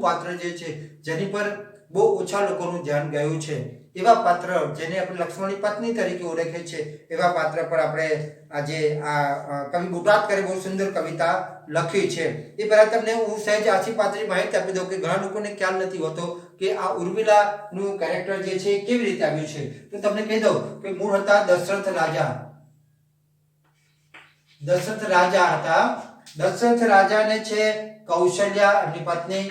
પાત્ર જે છે જેની પર બહુ ઓછા લોકોનું ધ્યાન ગયું છે એવા પાત્ર જેને આપણે લક્ષ્મણની પત્ની તરીકે ઓળખે છે એવા પાત્ર પર આપણે આજે આ કવિ બોટાદકરે બહુ સુંદર કવિતા લખી છે। એ પહેલા તમને હું સહેજ આછી પાતળી માહિતી આપી દઉં કે ઘણા લોકોને ખ્યાલ નથી હોતો કે આ ઉર્મિલાનું કેરેક્ટર જે છે કેવી રીતે આવ્યું છે। તો તમને કહી દઉં કે મૂળ હતા દશરથ રાજા। દશરથ રાજા હતા। દશરથ રાજાને છે કૌશલ્યા એમની પત્ની,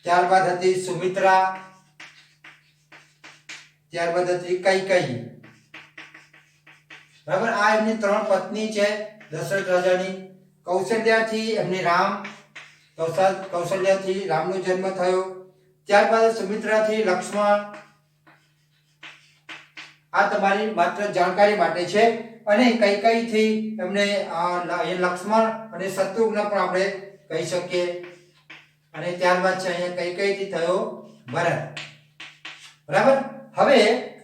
ત્યારબાદ હતી સુમિત્રા, ત્યારબાદ હતી કૈકેયી। બરાબર, આ એમની ત્રણ પત્ની છે દશરથ રાજાની। કૌશલ્યાથી એમને રામ, કૌશલ્યાથી રામનો જન્મ થયો। ત્યારબાદ સુમિત્રાથી લક્ષ્મણ। આ તમારી માત્ર જાણકારી માટે છે। અને કૈકેયીથી એમને લક્ષ્મણ અને શત્રુઘ્ન પણ આપણે કહી શકીએ। અને ત્યારબાદ છે અહીંયા કૈકેયીથી થયો ભરત। બરાબર, હવે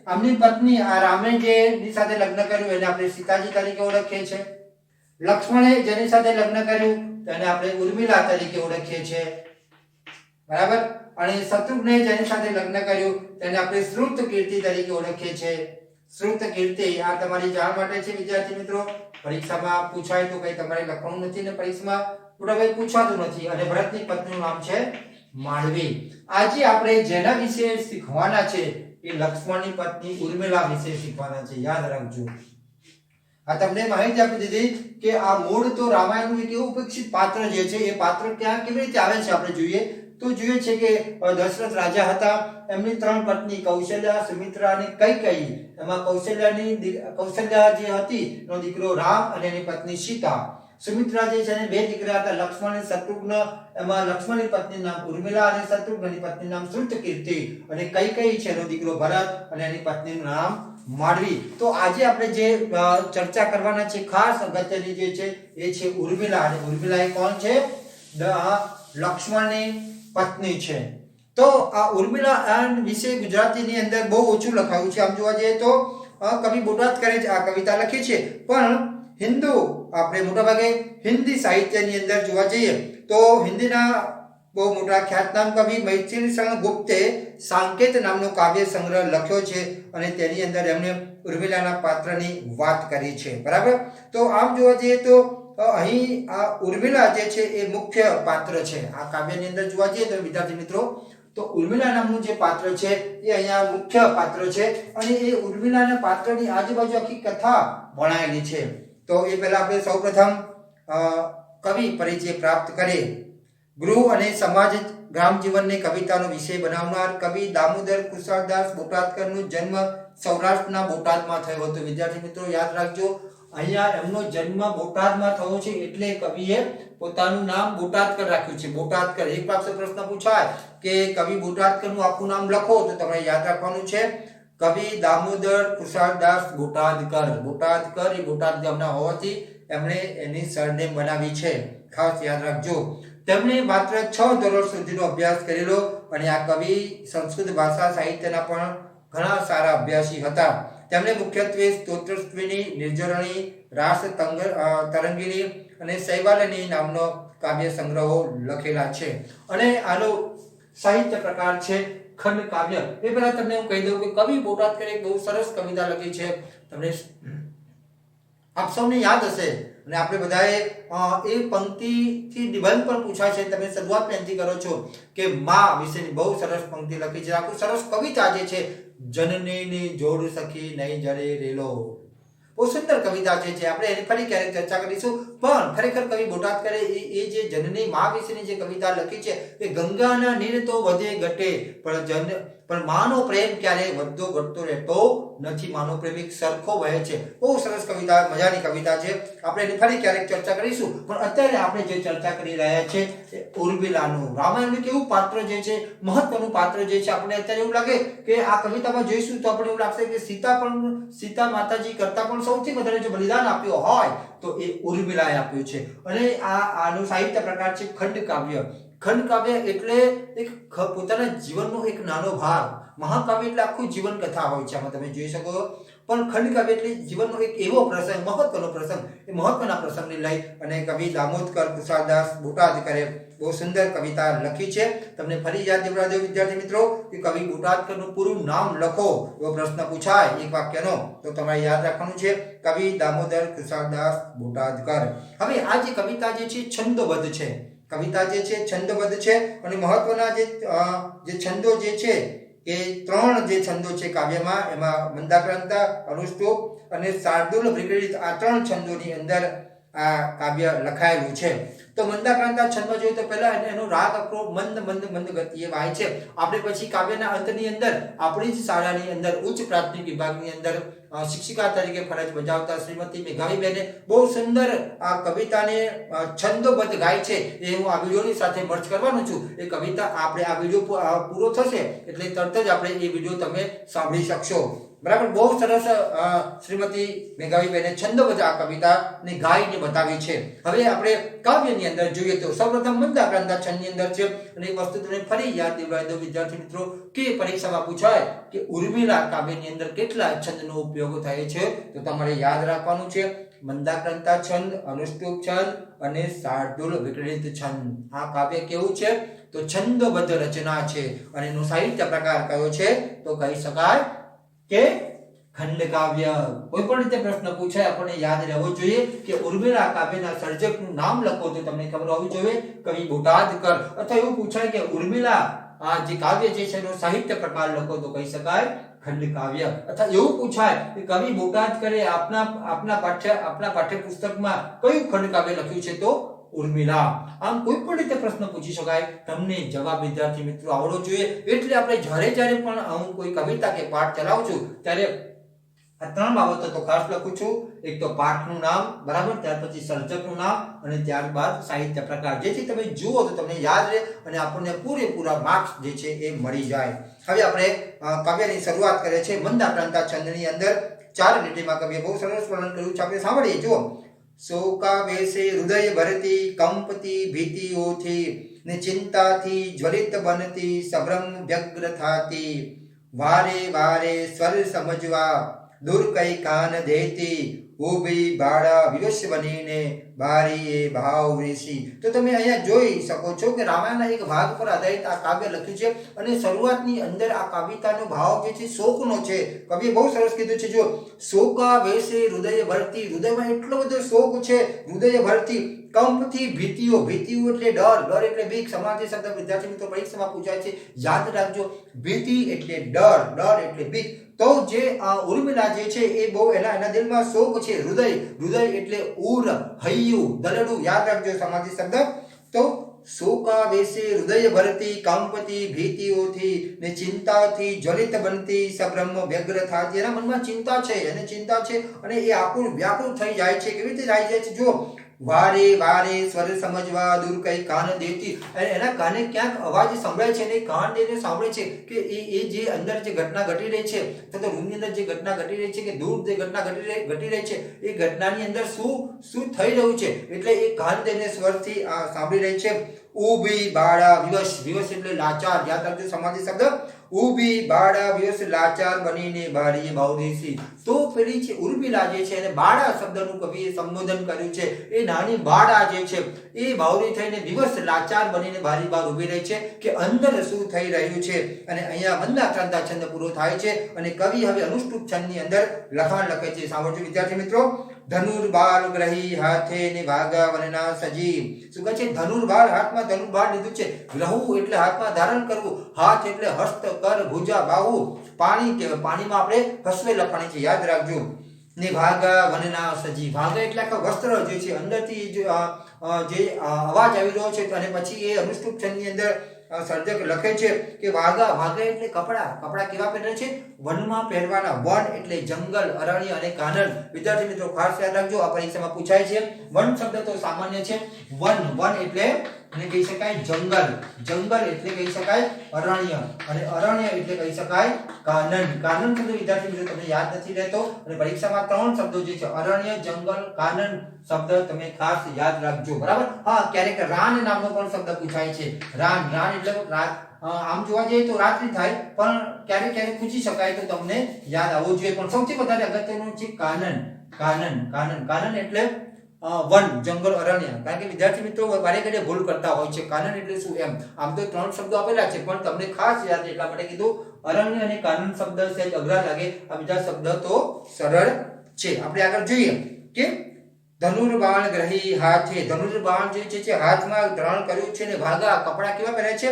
આમની પત્ની આ રામે જેની સાથે લગ્ન કર્યું એને આપણે સીતાજી તરીકે ઓળખીએ છીએ। લક્ષ્મણે જેની સાથે લગ્ન કર્યું તેને આપણે ઉર્મિલા તરીકે ઓળખીએ છીએ। બરાબર, અને શત્રુઘ્ને જેની સાથે લગ્ન કર્યું તેને આપણે શ્રુતકીર્તિ તરીકે ઓળખીએ છીએ। શ્રુતકીર્તિ આ તમારી જાણ માટે છે વિદ્યાર્થી મિત્રો, પરીક્ષામાં પૂછાય તો કઈ તમારે લખવાનું નથી ને પરીક્ષામાં પૂરાવે પૂછાતું નથી। અને ભરતની પત્નીનું નામ છે માંડવી। આજે આપણે જેના વિશે શીખવાના છે એ લક્ષ્મણની પત્ની ઉર્મિલા વિશે શીખવાના છે, યાદ રાખજો। આ તમને માહિતી આપી દીધી કે આ મૂળ તો રામાયણનું એક એવું ઉપેક્ષિત પાત્ર જે છે એ પાત્ર ક્યાં કેવી રીતે આવે છે આપણે જોઈએ તો જોઈએ છે કે દશરથ રાજા હતા, એમની ત્રણ પત્ની કૌશલ્યા, સુમિત્રા અને કૈકેયી। એમાં કૌશલ્યા જે હતી એનો દીકરો રામ અને એની પત્ની સીતા। સુમિત્રા જે છે એને બે દીકરા હતા લક્ષ્મણ અને શત્રુઘ્ન। એમાં લક્ષ્મણની પત્ની નામ ઉર્મિલા અને શત્રુઘ્નની પત્ની નામ શ્રુતકીર્તિ। અને કૈકેયી છે એનો દીકરો ભરત અને એની પત્નીનું નામ માંડવી। તો આજે આપણે જે ચર્ચા કરવાના છે ખાસ અગત્યની જે છે એ છે ઉર્મિલા। અને ઉર્મિલા એ કોણ છે? લક્ષ્મણની પત્ની છે। તો આ ઉર્મિલા વિશે ગુજરાતીની અંદર બહુ ઓછું લખાયું છે। આમ જોવા જઈએ તો કવિ બોટાદકરે જ આ કવિતા લખી છે, પણ હિન્દુ આપણે મોટાભાગે હિન્દી સાહિત્યની અંદર જોવા જઈએ તો હિન્દીના બહુ મોટા ખ્યાતનામ કવિ મૈથિલી ગુપ્તે સાંકેત નામનો કાવ્ય સંગ્રહ લખ્યો છે અને તેની અંદર એમણે ઉર્મિલાના પાત્રની વાત કરી છે। બરાબર, તો આમ જોવા જઈએ તો અહીં આ ઉર્મિલા જે છે એ મુખ્ય પાત્ર છે। આ કાવ્યની અંદર જોવા જઈએ તો વિદ્યાર્થી મિત્રો તો ઉર્મિલા નામનું જે પાત્ર છે એ અહીંયા મુખ્ય પાત્ર છે અને એ ઉર્મિલાના પાત્રની આજુબાજુ આખી કથા વણાયેલી છે। તો એ પહેલા આપણે સૌપ્રથમ કવિ પરિચય પ્રાપ્ત કરીએ। ગૃહ અને સમાજ ગ્રામ જીવનને કવિતાનો વિષય બનાવનાર કવિ દામોદર કુશળદાસ બોટાદકરનો જન્મ સૌરાષ્ટ્રના બોટાદમાં થયો હતો। વિદ્યાર્થી મિત્રો યાદ રાખજો, અહીંયા એમનો જન્મ બોટાદમાં થયો છે એટલે કવિએ પોતાનું નામ બોટાદકર રાખ્યું છે। બોટાદકર, એક પાસે પ્રશ્ન પૂછાય કે કવિ બોટાદકરનું આખું નામ લખો તો તમારે યાદ રાખવાનું છે કવિ દામોદર કુશળદાસ બોટાદકર। બોટાદકર એ બોટાદ ગામના હોવાથી એમણે એની સરનેમ બનાવી છે, ખાસ યાદ રાખજો। તેમણે માત્ર 6 ધોરણ સુધીનો અભ્યાસ કરેલો અને આ કવિ સંસ્કૃત ભાષા સાહિત્યના પણ ઘણા સારા અભ્યાસી હતા। તેમણે મુખ્યત્વે સ્તોત્રસ્ત્વિની, નિર્ઝરણી, રાસ તરંગિણી અને શૈવાલિની નામનો કાવ્ય સંગ્રહો લખેલા છે અને આનો સાહિત્ય પ્રકાર છે ખંડ કાવ્ય। એ પહેલા તમને હું કહી દઉં કે કવિ બોટાદકરે એક બહુ સરસ કવિતા લખી છે, તમને આપ સૌને યાદ હશે અને આપણે બધાએ એ પંક્તિથી નિબંધ પણ પૂછાય છે, તમે શરૂઆત પહેલાથી કરો છો કે માં વિશેની બહુ સરસ પંક્તિ લખી છે। આખું સરસ કવિતા જે છે જનનીની જોડ સખી નહીં જડે રેલો, બહુ સુંદર કવિતા છે। આપણે એની ફરી ક્યારેક ચર્ચા કરીશું, પણ ખરેખર કવિ બોટાદકરે એ જે જનની માં વિશેની જે કવિતા લખી છે એ ગંગાના નીર તો વધે ઘટે પણ માનો પ્રેમ ક્યારે વધતો ઘટતો રહેતો નથી। માનો પ્રેમ એક સરખો વહે છે। બહુ સરસ કવિતા, મજાની કવિતા છે। આપણે એની ફરી ક્યારેક ચર્ચા કરીશું, પણ અત્યારે આપણે જે ચર્ચા કરી રહ્યા છે એ ઉર્મિલાનું, રામાયણનું કેવું પાત્ર જે છે, મહત્વનું પાત્ર જે છે। આપણે અત્યારે એવું લાગે કે આ કવિતામાં જોઈશું તો આપણે એવું લાગશે કે સીતા માતાજી કરતા પણ સૌથી વધારે જો બલિદાન આપ્યું હોય તો એ ઉર્મિલાએ આપ્યું છે। અને આનું સાહિત્ય પ્રકાર છે ખંડ કાવ્ય। ખંડ કાવ્ય એટલે એક પોતાના જીવનનો એક નાનો ભાગ, મહાકાવ્ય એટલે આખું જીવન કથા હોય છે। આમાં તમે જોઈ શકો પણ ખંડકાવ્ય એટલે જીવનનો એક એવો પ્રસંગ, મહત્વનો પ્રસંગ, એ મહત્વના પ્રસંગને લઈ અને કવિ દામોદકર કુશાલદાસ બોટાદકરે બહુ સુંદર કવિતા લખી છે. તમને ફરી યાદ દેવડાવી દઉં વિદ્યાર્થી મિત્રો કે કવિ બોટાદકરનું પૂરું નામ લખો, એવો પ્રશ્ન પૂછાય એક વાક્યનો તો તમારે યાદ રાખવાનું છે કવિ દામોદર કુશાલદાસ બોટાદકર. હવે આ જે કવિતા જે છે છંદોબદ્ધ છે, કવિતા જે છે છંદોબદ્ધ છે અને મહત્વના જે છંદો જે છે એ 3 જે છંદો છે કાવ્યમાં, એમાં મંદાક્રાંતા, અનુષ્ટુપ અને શાર્દૂલ વિક્રીડિત, આ 3 છંદોની અંદર આ કાવ્ય લખાયેલું છે. તો મંદાક્રાંતા છંદમાં જોઈએ તો પહેલા એનો રાગ અક્રો મંદ મંદ મંદ ગતિએ વાય છે. આપણે પછી કાવ્યના અંતની અંદર આપણી જ શાળાની અંદર ઉચ્ચ પ્રાથમિક વિભાગની અંદર શિક્ષિકા તરીકે ફરજ બજાવતા શ્રીમતી મેઘાવીબેને બહુ સુંદર આ કવિતાને છંદોબદ્ધ ગાય છે. એ હું આ વિડીયોની સાથે મર્જ કરવાનો છું. એ કવિતા આપણે આ વિડીયો પૂરો થશે એટલે તરત જ આપણે એ વિડીયો તમે સાંભળી શકશો. બરાબર, બહુ સરસ શ્રીમતી મેઘાવીબેને છંદોબદ્ધ આ કવિતાને ગાઈને બતાવી છે. હવે આપણે કાવ્યની અંદર જોઈએ તો સૌપ્રથમ મંદાક્રાંતા છંદની અંદર છે અને એક વસ્તુ તમને ફરી યાદ દેવડાવી દો વિદ્યાર્થી મિત્રો કે પરીક્ષામાં પૂછાય કે ઉર્મિલા કાવ્યની અંદર કેટલા છંદનો ઉપયોગ થાય છે તો તમારે યાદ રાખવાનું છે મંદાક્રાંતા છંદ, અનુષ્ટુપ છંદ અને શાર્દૂલ વિક્રીડિત છંદ. આ કાવ્ય કેવું છે તો છંદોબદ્ધ રચના છે અને એનો સાહિત્ય પ્રકાર કયો છે તો કહી શકાય કે ખંડકાવ્ય. કોઈ પણ રીતે પ્રશ્ન પૂછાય આપણને યાદ રહેવો જોઈએ કે ઉર્મિલા કાવ્યના સર્જકનું નામ લખો તો તમને ખબર હોવી જોઈએ કવિ બોટાદકર. અથવા એવું પૂછાય કે ઉર્મિલા આ જે કાવ્ય છે એનો સાહિત્ય પ્રકાર લખો તો કહી શકાય ખંડકાવ્ય. અથવા એવું પૂછાય કે કવિ બોટાદકરે આપના પાઠ્યપુસ્તકમાં કયું ખંડકાવ્ય લખ્યું છે તો ઉર્મિલા. આમ કોઈ પણ રીતે પ્રશ્ન પૂછી શકાય, તમને જવાબ વિદ્યાર્થી મિત્રો આવડવો જોઈએ. એટલે આપણે જ્યારે પણ હું કોઈ કવિતા કે પાઠ ચલાવું છું ત્યારે આ 3 બાબતો તો ખાસ લખું છું. એક તો પાઠનું નામ, બરાબર, ત્યાર પછી સર્જકનું નામ અને ત્યારબાદ સાહિત્ય પ્રકાર, જેથી તમે જુઓ તો તમને યાદ રહે અને આપણને પૂરેપૂરા માર્ક્સ જે છે એ મળી જાય. હવે આપણે કાવ્યની શરૂઆત કરે છે મંદાક્રાંતા છંદની અંદર 4 લીટીમાં કવિએ બહુ સરસ વર્ણન કર્યું છે. આપણે સાંભળીએ. જુઓ, શોકાવેશે હૃદય ભરતી કંપતી ભીતિઓથી ને ચિંતાથી જ્વલિત બનતી સભ્રમ વ્યગ્ર થાતી વારે વારે સ્વર સમજવા દૂર કઈ કાન દેતી ઊભી બાળા વિવશ બનીને બારીએ ભાવ ઋષિ. તો તમે અહીંયા જોઈ શકો છો કે રામાયણના એક ભાગ પર આધારિત આ કાવ્ય લખ્યું છે અને શરૂઆતની અંદર આ કવિતાનો ભાવ જે છે શોકનો છે. કવિએ બહુ સરસ કીધું છે. જો શોકાવેશે હૃદય ભરતી, હૃદયમાં એટલો બધો શોક છે, હૃદય ભરતી કંપથી ભીતિઓ, ભીતિઓ એટલે ડર, ડર એટલે બીક. સમાનાર્થી શબ્દ વિદ્યાર્થી મિત્રો પરીક્ષામાં પૂછાય છે, યાદ રાખજો. ભીતિ એટલે ડર, ડર એટલે બીક. તો જે ઉર્મિલા જે છે એ બહુ એના દિલમાં શોક છે. હૃદય, હૃદય એટલે ઉર, હૈયું, દલડું, યાદ રાખજો સમાનાર્થી શબ્દ. તો શોકાવેશે હૃદય ભરતી કંપતી ભીતિઓથી ને ચિંતાથી જ્વલિત બનતી સબ્રહ્મ વ્યગ્ર થાતી. એના મનમાં ચિંતા છે, એને ચિંતા છે અને એ આકુળ વ્યાકુળ થઈ જાય છે. કેવી રીતે થઈ જાય છે? જો વારે વારે સ્વર સમજવા દૂર કઈ કાન દેતી, એના કાને ક્યાંક અવાજ સંભળાય છે અને કાન દેને સાંભળે છે કે એ જે અંદર જે ઘટના ઘટી રહી છે અથવા તો રૂમની અંદર જે ઘટના ઘટી રહી છે કે દૂર જે ઘટના ઘટી રહી છે એ ઘટનાની અંદર શું થઈ રહ્યું છે એટલે એ કાન દેને સ્વરથી સાંભળી રહી છે. ઊભી બાળા વિવશ, વિવશ એટલે લાચાર, યાદ રાખજો સમાધિ શબ્દ. ઊભી બાળા વિવશ લાચાર બનીને બારીએ ભાવદેશી. તો પેલી છે ઉર્મિલા જે છે એને બાળા શબ્દનું કવિએ સંબોધન કર્યું છે. એ નાની બાળા જે છે એ બાવરી થઈને વિવશ લાચાર બનીને બારી બહાર ઊભી રહી છે કે અંદર શું થઈ રહ્યું છે. અને અહીંયા મંદાક્રાંતા છંદ પૂરો થાય છે અને કવિ હવે અનુષ્ટુપ છંદની અંદર લખાણ લખે છે. સાંભળજો વિદ્યાર્થી મિત્રો. ધનુર્બાલ ગ્રહી હાથે ને વાગા વનના સજી. શું કહે છે? ધનુર્બાલ, હાથમાં ધનુર્બાલ લીધું છે. ગ્રહુ એટલે હાથમાં ધારણ કરવું, હાથ એટલે હસ્ત, કર, ભુજા, બાહુ. પાણી કહેવાય, પાણીમાં આપણે ફસવેલા પાણી છે, યાદ રાખજો. ને ભાગા વનના સજી, ભાગા એટલે આખા વસ્ત્ર જે છે અંદરથી જે અવાજ આવી રહ્યો છે અને પછી એ અનુષ્ટુપ છંદની અંદર સર્જક લખે છે કે વાગા, વાગા એટલે કપડા, કપડા કેવા પહેરે છે? વનમાં પહેરવાના. વન એટલે જંગલ, અરણ્ય અને કાનન. વિદ્યાર્થી મિત્રો ખાસ યાદ રાખજો, આ પરીક્ષામાં પૂછાય છે. વન શબ્દ તો સામાન્ય છે. વન, વન એટલે એને કહી શકાય જંગલ, જંગલ એટલે કહી શકાય અરણ્ય અને અરણ્ય એટલે કહી શકાય કાનન. કાનન શબ્દ વિદ્યાર્થી મિત્રો તમને યાદ નથી રહેતો અને પરીક્ષામાં 3 શબ્દો જે છે અરણ્ય, જંગલ, કાનન શબ્દ તમે ખાસ યાદ રાખજો. બરાબર. હા, ક્યારેક રાન નામનો પણ શબ્દ પૂછાય છે. રાન, રાન એટલે આમ જોવા જઈએ તો રાત્રિ થાય, પણ ક્યારેક ક્યારેક પૂછી શકાય તો તમને યાદ આવવું જોઈએ. પણ સૌથી વધારે અગત્યનું છે કાનન. કાનન એટલે વન, જંગલ, અરણ્ય. કારણ કે વિદ્યાર્થી મિત્રો વારે ઘડીએ ભૂલ કરતા હોય છે. કાનન એટલે શું એમ. આમ તો 3 શબ્દો આપેલા છે, પણ તમને ખાસ યાદ છે એટલા માટે કીધું. અરણ્ય અને કાનન શબ્દ સહેજ અઘરા લાગે, આ બીજા શબ્દ તો સરળ છે. આપણે આગળ જોઈએ કે ધનુર્બાણ ગ્રહી હાથે. ધનુર્બાણ જે છે હાથમાં ધારણ કર્યું છે, ને ભાગા કપડા કેવા પહેર્યા છે?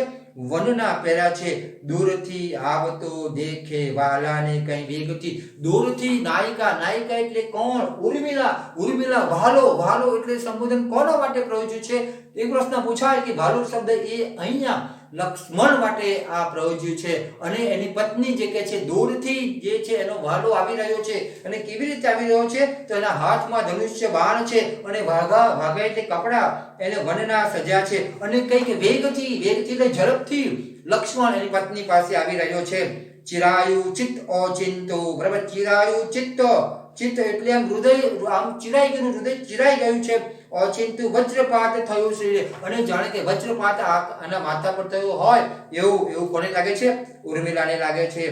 વનના પહેર્યા છે. દૂરથી આવતો દેખે વાલાને કઈ વેગથી. દૂરથી નાયિકા એટલે કોણ? ઉર્મિલા. ભાલો એટલે સંબોધન કોના માટે પ્રયોજ્યું છે? એક પ્રશ્ન પૂછાય કે ભાલો શબ્દ એ અહીંયા લક્ષ્મણ માટે આ પ્રયોજ્યું છે, અને એની પત્ની જે કે છે દૂરથી જે છે એનો ભાલો આવી રહ્યો છે. અને કેવી રીતે આવી રહ્યો છે? તો એના હાથમાં ધનુષ્ય બાણ છે, અને ભાગા એટલે કપડા એને વનના સજ્યા છે, અને કઈક વેગથી એટલે ઝડપથી લક્ષ્મણ એની પત્ની પાસે આવી રહ્યો છે. ચિરાયુ ચિત્ત ઓચિંતો. બરાબર, ચિરાયુ ચિત્ત એટલે આમ હૃદય આમ ચિરાઈ ગયું, હૃદય ચિરાઈ ગયું છે. ઓચિંતુ વજ્રપાત થયું છે, અને જાણે કે વજ્રપાત આના માથા પર થયો હોય એવું કોને લાગે છે? ઉર્મિલાને લાગે છે.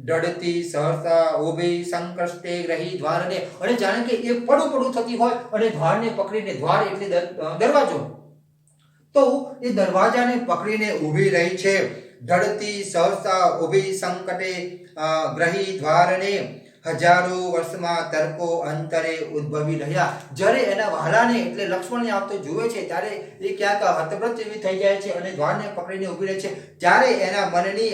ડડતી સહસા ઉભી સંકષ્ટે ગ્રહી દ્વારને. અને જાણે કે એ પડું થતી હોય અને દ્વારને પકડીને, દ્વાર એટલે દરવાજો, તો એ દરવાજાને પકડીને ઊભી રહી છે. ડડતી સહસા ઉભી સંકટે ગ્રહી દ્વારને. હજારો વર્ષમાં તર્કો અંતરે ઉદ્ભવી રહ્યા. જ્યારે એના વહાલાને એટલે લક્ષ્મણને આવતો જુએ છે ત્યારે એ ક્યાંક હતપ્રત જેવી થઈ જાય છે અને દ્વારને પકડીને ઊભી રહે છે. ત્યારે એના મનની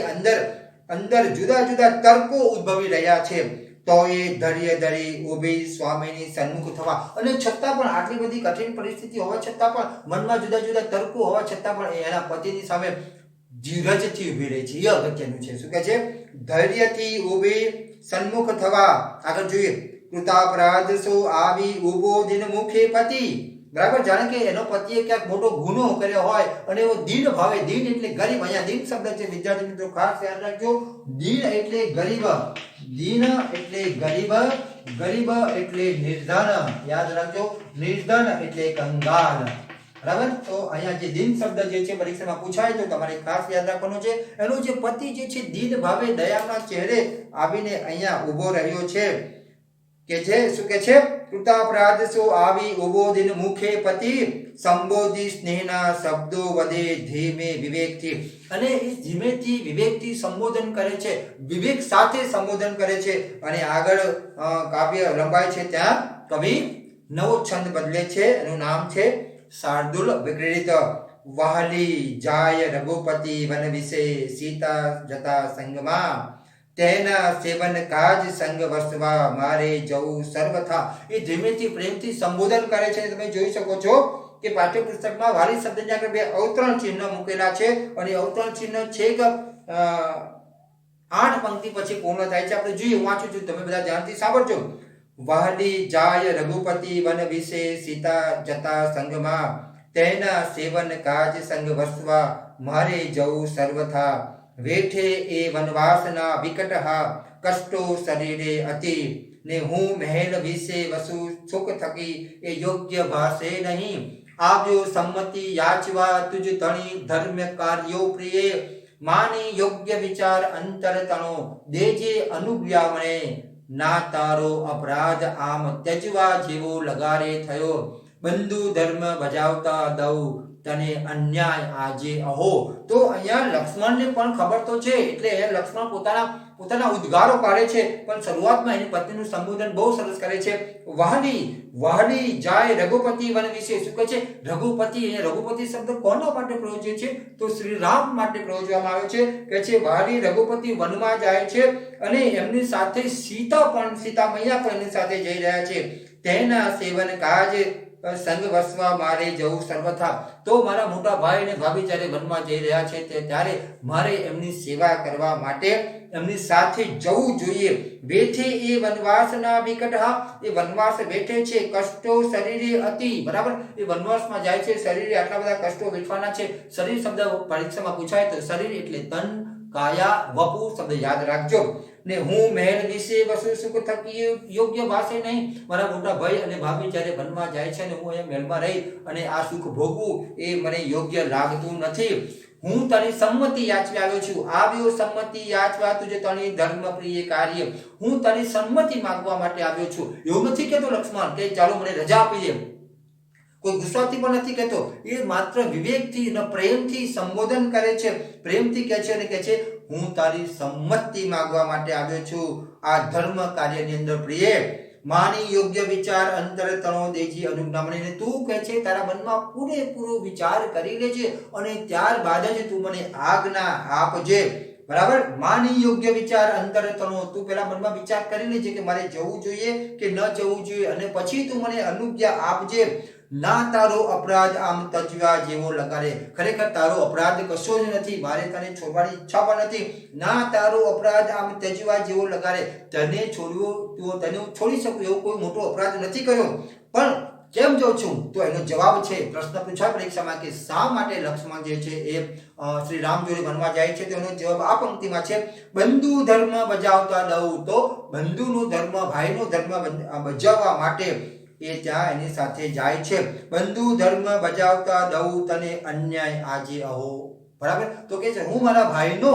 અંદર જુદા તર્કો ઉદ્ભવી રહ્યા છે. તો એ ધૈર્ય ધરી ઊભી સ્વામીની સન્મુખ થવા. અને છતાં પણ આટલી બધી કઠિન પરિસ્થિતિ હોવા છતાં પણ, મનમાં જુદા તર્કો હોવા છતાં પણ એના પતિની સામે ધીરજથી ઊભી રહી છે. એ અગત્યનું છે. શું કહે છે? ધૈર્યથી ઊભી સન્મુખ થવા. આગળ જોઈએ. કૃતાપરાધ સો આવી ઉભો દિન મુખે પતિ. બરાબર, જાણે કે એનો પતિએ ક્યાંક મોટો ગુનો કર્યો હોય અને એવો દીન ભાવે. દીન એટલે ગરીબ. અહીંયા દીન શબ્દ છે વિદ્યાર્થી મિત્રો, ખાસ યાદ રાખજો. દીન એટલે ગરીબ, ગરીબ એટલે નિર્ધન. યાદ રાખજો, નિર્ધન એટલે કંગાલ. બરાબર, તો અહીંયા જે દીન શબ્દ જે છે પરીક્ષામાં પૂછાય તો તમારે ખાસ યાદ રાખવાનું છે. એનો જે પતિ જે છે દીન ભાવે દયાના ચહેરે આવીને અહીંયા ઊભો રહ્યો છે. કે છે શું કે છે? કૃતાપરાધ સો આવી ઉભો દિન મુખે પતિ. સંબોધી સ્નેહના શબ્દો વધે ધીમે વિવેકથી. અને એ ધીમેથી વિવેકથી સંબોધન કરે છે, વિવેક સાથે સંબોધન કરે છે. અને આગળ કાવ્ય લંબાય છે ત્યાં કવિ નવો છંદ બદલે છે. એનું નામ છે શાર્દુલ વિક્રીડિત. વહાલી જાય રઘુપતિ વન વિશે સીતા જતા સંગમાં. તેના સેવન કાજ સંગ વસવા મારે જવું સર્વથા. એ ધીમેથી પ્રેમથી સંબોધન કરે છે. તમે જોઈ શકો છો કે પાઠ્યપુસ્તકમાં વાલી શબ્દની આગળ 2 અવતરણ ચિહ્ન મૂકેલા છે, અને અવતરણ ચિહ્ન છેક 8 પંક્તિ પછી પૂર્ણ થાય છે. આપણે જોઈએ, વાંચું છું, તમે બધા ધ્યાનથી સાંભળજો. વહાલી જાય રઘુપતિ વન વિશે સીતા જતા સંગમાં. તેના સેવન કાજ સંગ વસવા મારે જવું સર્વથા. વેઠે એ વનવાસના વિકટહા કષ્ટો શરીરે અતિ. ને હું મહેલ વિશે વસુ સુખ થકી એ યોગ્ય ભાષે નહીં. આવ્યો સંમતિ યાચવા તુજ ધણી ધર્મ કાર્યો પ્રિય. માની યોગ્ય વિચાર અંતર તણો દેજે અનુજ્ઞા મને. ના તારો અપરાધ આમ ત્યજવા જેવો લગારે થયો. બંધુ ધર્મ બજાવતા દઉં તને અન્યાય આજે અહો. તો અહીંયા લક્ષ્મણને પણ ખબર તો છે, એટલે લક્ષ્મણ પોતાના ઉદ્ગારો કાઢે છે, પણ શરૂઆતમાં એની પત્નીનું સંબોધન બહુ સરસ કરે છે. વહાલી જાય રઘુપતિ વન વિશે. શું કહે છે? રઘુપતિ. એ રઘુપતિ શબ્દ કોના માટે પ્રયોજ્યો છે? તો શ્રી રામ માટે પ્રયોજવામાં આવ્યો છે. કે છે વહાલી રઘુપતિ વનમાં જાય છે, અને એમની સાથે સીતા મૈયા પણ એમની સાથે જઈ રહ્યા છે. તેના સેવન કાજ સંગ વસવા મારે જવું સર્વથા. તો મારા મોટા ભાઈ અને ભાભી જ્યારે વનમાં જઈ રહ્યા છે ત્યારે મારે એમની સેવા કરવા માટે એમની સાથે જવું જોઈએ. બેઠે એ વનવાસના વિકટહા. એ વનવાસ બેઠે છે, કષ્ટો શરીરે અતિ. બરાબર, એ વનવાસમાં જાય છે, શરીરે આટલા બધા કષ્ટો વેઠવાના છે. શરીર શબ્દ પરીક્ષામાં પૂછાય તો શરીર એટલે તન, કાયા, વપુ શબ્દ યાદ રાખજો. ને હું મહેલ વિશે વસુ સુખ થકી યોગ્ય ભાષે નહીં. મારા મોટા ભાઈ અને ભાભી જ્યારે વનમાં જાય છે અને હું અહીંયા મહેલમાં રહી અને આ સુખ ભોગવું એ મને યોગ્ય લાગતું નથી. હું તને સંમતિ યાચવા આવ્યો છું, આવ્યો સંમતિ યાચવા તુજે તને ધર્મ પ્રિય કાર્ય, હું તને સંમતિ માંગવા માટે આવ્યો છું. એવું નથી કહેતો લક્ષ્મણ કે ચાલો મને રજા આપી દે, કોઈ ગુસ્સાથી પણ નથી કહેતો, એ માત્ર વિવેકથી અને પ્રેમથી સંબોધન કરે છે, પ્રેમથી કહે છે અને કહે છે હું તારી સંમતિ માંગવા માટે આવ્યો છું આ ધર્મ કાર્યની અંદર પ્રિય. માની યોગ્ય વિચાર અંતર તણો દેજી અનુજ્ઞામણીને, તું કહે છે તારા મનમાં પૂરેપૂરો વિચાર કરી લેજે અને ત્યારબાદ જ તું મને આજ્ઞા આપજે. બરાબર, માની યોગ્ય વિચાર અંતર તણો, તું પેલા મનમાં વિચાર કરી લેજે કે મારે જવું જોઈએ કે ન જવું જોઈએ અને પછી તું મને અનુજ્ઞા આપજે. ના તારો અપરાધ આમ તજવા જેવો લગાડે, ખરેખર તારો અપરાધ કશો જ નથી, મારે તને છોડવાની ઈચ્છા પણ નથી. ના તારો અપરાધ આમ તજવા જેવો લગાડે, તને છોડ્યો તો તને હું છોડી શકું એવો કોઈ મોટો અપરાધ નથી કર્યો, પણ કેમ જાઉં છું? તો એનો જવાબ છે, પ્રશ્ન પૂછાય પરીક્ષામાં કે શા માટે લક્ષ્મણ જે છે એ શ્રી રામ જોડે બનવા જાય છે, તો એનો જવાબ આ પંક્તિમાં છે, બંધુ ધર્મ બજાવતા દઉં, તો બંધુનો ધર્મ, ભાઈનો ધર્મ બજાવવા માટે એ ત્યાં એની સાથે જાય છે. બંધુ ધર્મ બજાવતા દઉં તને અન્યાય આજે અહો. બરાબર, તો કે છે હું મારા ભાઈનો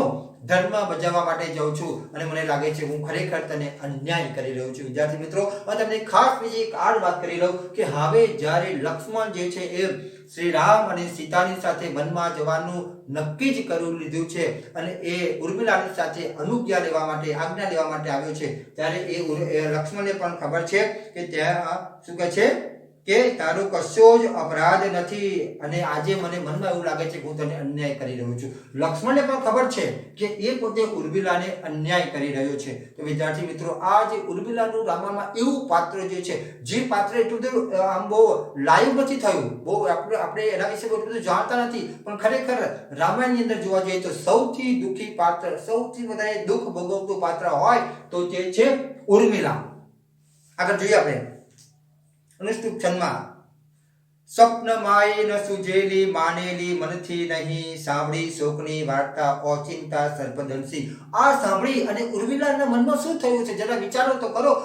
ધર્મ બજાવવા માટે જાઉં છું અને મને લાગે છે હું ખરેખર તને અન્યાય કરી રહ્યો છું. વિદ્યાર્થી મિત્રો, હું તમને ખાસ બીજી એક આ વાત કરી લઉં કે હવે જ્યારે લક્ષ્મણ જે છે એ શ્રી રામ અને સીતાની સાથે વનમાં જવાનું નક્કી જ કરી લીધું છે અને એ ઉર્મિલાની સાથે અનુજ્ઞા લેવા માટે, આજ્ઞા લેવા માટે આવ્યો છે, ત્યારે એ લક્ષ્મણને પણ ખબર છે કે ત્યાં શું કહે છે કે તારો કશો જ અપરાધ નથી અને આજે મને મનમાં એવું લાગે છે કે હું તને અન્યાય કરી રહ્યો છું. લક્ષ્મણને પણ ખબર છે કે એ પોતે ઉર્મિલાને અન્યાય કરી રહ્યો છે. તો વિદ્યાર્થી મિત્રો, આ જે ઉર્મિલાનું રામાયણમાં એવું પાત્ર જે છે, જે પાત્ર એટલું બધું આમ બહુ લાઈવ નથી થયું, બહુ આપણે એના વિશે બહુ બધું જાણતા નથી, પણ ખરેખર રામાયણની અંદર જોવા જઈએ તો સૌથી દુઃખી પાત્ર, સૌથી વધારે દુઃખ ભોગવતું પાત્ર હોય તો તે છે ઉર્મિલા. આગળ જોઈએ આપણે અનુષ્ટુપ છંદમાં, સ્વપ્ન માય ન સુજેલી માનેલી મનથી નહીં, સાંભળી શોકની વાર્તા ઓચિંતા સર્પદંશી. આ સાંભળી અને ઉર્મિલાના મનમાં શું થયું છે જરા વિચારો તો કરો.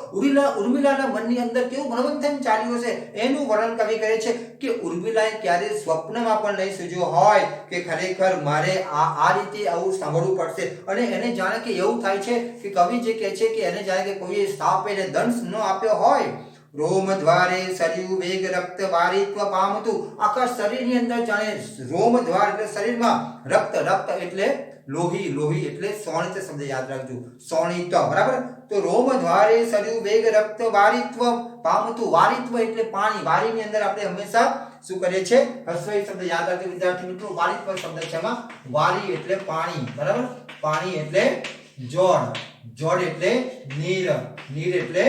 ઉર્મિલાના મનની અંદર કેવું મનોમંથન ચાલ્યું હશે એનું વર્ણન કવિ કરે છે કે ઉર્મિલાએ ક્યારે સ્વપ્નમાં પણ નહીં સૂજ્યો હોય કે ખરેખર મારે આ રીતે આવું સાંભળવું પડશે, અને એને જાણે કે એવું થાય છે કે કવિ જે કહે છે કે એને જાણે કે કોઈ સાપ એને દંશ ન આપ્યો હોય. રોમ દ્વારે શરીર વેગ રક્ત વારિત્વ પામતું, આખા શરીરની અંદર જાણે રોમ દ્વાર એટલે શરીરમાં રક્ત, રક્ત એટલે લોહી, લોહી એટલે શોણિત શબ્દ યાદ રાખજો, શોણિત. બરાબર, તો રોમ દ્વારે શરીર વેગ રક્ત વારિત્વ પામતું, વારિત્વ એટલે પાણી, વારીની અંદર આપણે હંમેશા શું કરીએ છે, હસ્વઈ શબ્દ યાદ રાખજો વિદ્યાર્થી મિત્રો. વારિત્વ શબ્દ છે એમાં, વારી એટલે પાણી, બરાબર, પાણી એટલે જોડ, જોડ એટલે નીર, નીર એટલે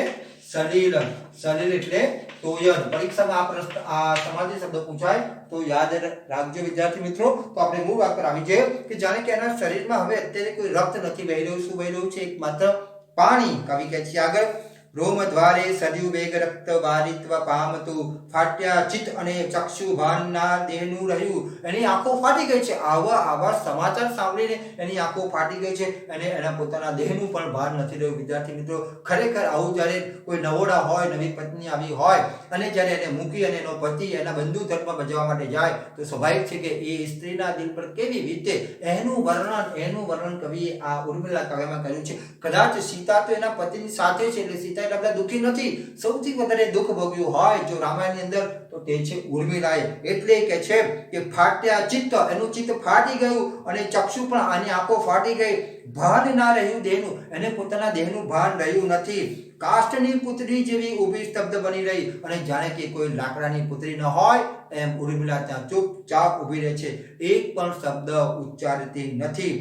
સલીલ, સલીલ એટલે તોયર. પરીક્ષામાં આ પ્રશ્ન, આ સમાધિ શબ્દ પૂછાય તો યાદ રાખજો વિદ્યાર્થી મિત્રો. તો આપણે મૂળ વાત પર આવી જઈએ કે જાણે કે એના શરીરમાં હવે અત્યારે કોઈ રક્ત નથી વહી રહ્યું, શું વહી રહ્યું છે? એક માત્ર પાણી. કવિ કહે છે આગળ, રોમ દ્વારે સદયુ વેગ રક્ત વારિત્વ પામતું, ફાટ્યા ચિત્ત અને ચક્ષુ ભાનના દેહનું રહ્યું. એની આંખો ફાટી ગઈ છે, આવા સમાચાર સાંભળીને એની આંખો ફાટી ગઈ છે અને એના પોતાના દેહનું પણ ભાન નથી રહ્યું. વિદ્યાર્થી મિત્રો, ખરેખર આવું જ્યારે કોઈ નવોડા હોય, નવી પત્ની આવી હોય અને જ્યારે એને મૂકી અને એનો પતિ એના બંધુ ધર્મ બજાવવા માટે જાય તો સ્વાભાવિક છે કે એ સ્ત્રીના દિલ પર કેવી વીતે એનું વર્ણન કવિએ આ ઉર્મિલા કાવ્યમાં કર્યું છે. કદાચ સીતા તો એના પતિની સાથે છે એટલે સીતા એટલા દુઃખી નથી, સૌથી વધારે દુઃખ ભોગ્યું હોય જો રામાયણની અંદર તો તે છે ઉર્મિલાએ. એટલે કે છે કે ફાટ્યા ચિત્ત, એનું ચિત્ત ફાટી ગયું અને ચક્ષુ પણ આની આંખો ફાટી ગઈ, ભાન ના રહ્યું દેહનું, એને પોતાના દેહનું ભાન રહ્યું નથી. કાષ્ટની પુત્રી જેવી ઊભી સ્તબ્ધ બની રહી અને જાણે કે કોઈ લાકડાની પુત્રી ન હોય એમ ઉર્મિલા ત્યાં ચૂપચાપ ઊભી રહે છે, એક પણ શબ્દ ઉચ્ચારતી નથી.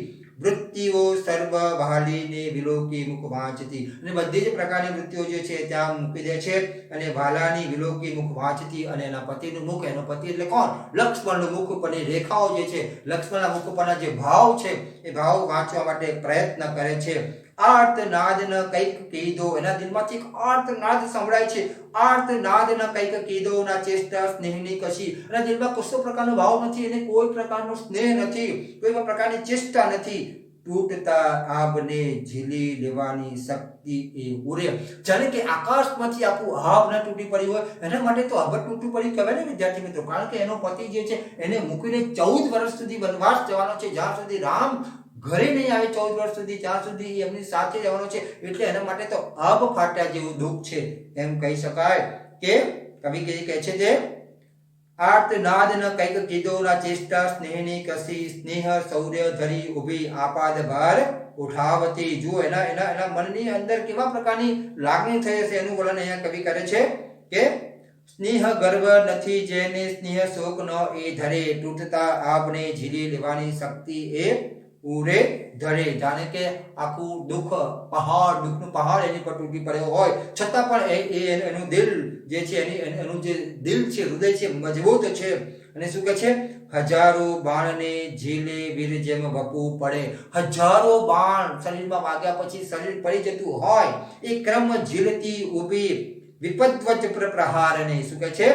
વૃત્તિઓ સર્વ વાલીને વિલોકી મુખ વાંચતી, અને બધી જ પ્રકારની વૃત્તિઓ જે છે ત્યાં મૂકી દે છે અને વાલાની વિલોકી મુખ વાંચતી, અને એના પતિનું મુખ, એનો પતિ એટલે કોણ? લક્ષ્મણનું મુખ પરની રેખાઓ જે છે, લક્ષ્મણના મુખ પરના જે ભાવ છે એ ભાવ વાંચવા માટે પ્રયત્ન કરે છે. આર્તનાદ ન કંઈક કીધો, એના દિલમાંથી એક આર્તનાદ સંભળાય છે, આર્તનાદ ન કંઈક કીધો ના ચેષ્ટા સ્નેહની કશી. એના દિલમાં કશો પ્રકારનો ભાવ નથી, એને કોઈ પ્રકારનો સ્નેહ નથી, કોઈ પ્રકારની ચેષ્ટા નથી. તૂટતા આભને ઝીલી લેવાની શક્તિ એ ઉરે. જાણે કે આકાશમાંથી આખું આભ ન તૂટી પડ્યું હોય એના માટે તો આભ તૂટી પડ્યું કહેવાય ને વિદ્યાર્થી મિત્રો. કારણ કે એનો પતિ જે છે એને મૂકીને 14 વર્ષ સુધી વનવાસ જવાનો છે, જ્યાં સુધી રામ ઘરે નહીં આવે 14 વર્ષ સુધી, ત્યાં સુધી એમની સાથે રહેવાનો છે. એટલે એના માટે તો આભ ફાટ્યા જેવું દુઃખ છે એમ કહી શકાય. કે કવિ કહે છે તે આર્તનાદ ન કઈક કીધો ના ચેષ્ટા સ્નેહની કસી, સ્નેહ શૌર્ય ધરી ઉભી આપાદ ભાર ઉઠાવતી. જુઓ એના મનની અંદર કેવા પ્રકારની લાગણી થઈ હશે એનું વર્ણન અહીંયા કવિ કરે છે કે સ્નેહ ગર્વ નથી જેને, સ્નેહ શોક ન એ ધરે, તૂટતા આભને ઝીલી લેવાની શક્તિ એ ઉરે ધરે. જાણે કે આખું દુઃખનું પહાડ એની પર તૂટી પડ્યો હોય છતાં પણ એનું દિલ જે છે એનું જે દિલ છે, હૃદય છે, મજબૂત છે. અને શું કહે છે? હજારો બાણને ઝીલે વીર જેમ વપુ પડે. હજારો બાણ શરીરમાં વાગ્યા પછી શરીર પડી જતું હોય એ ક્રમ ઝીલતી ઊભી વિપદવચ પ્રહારને. શું કહે છે?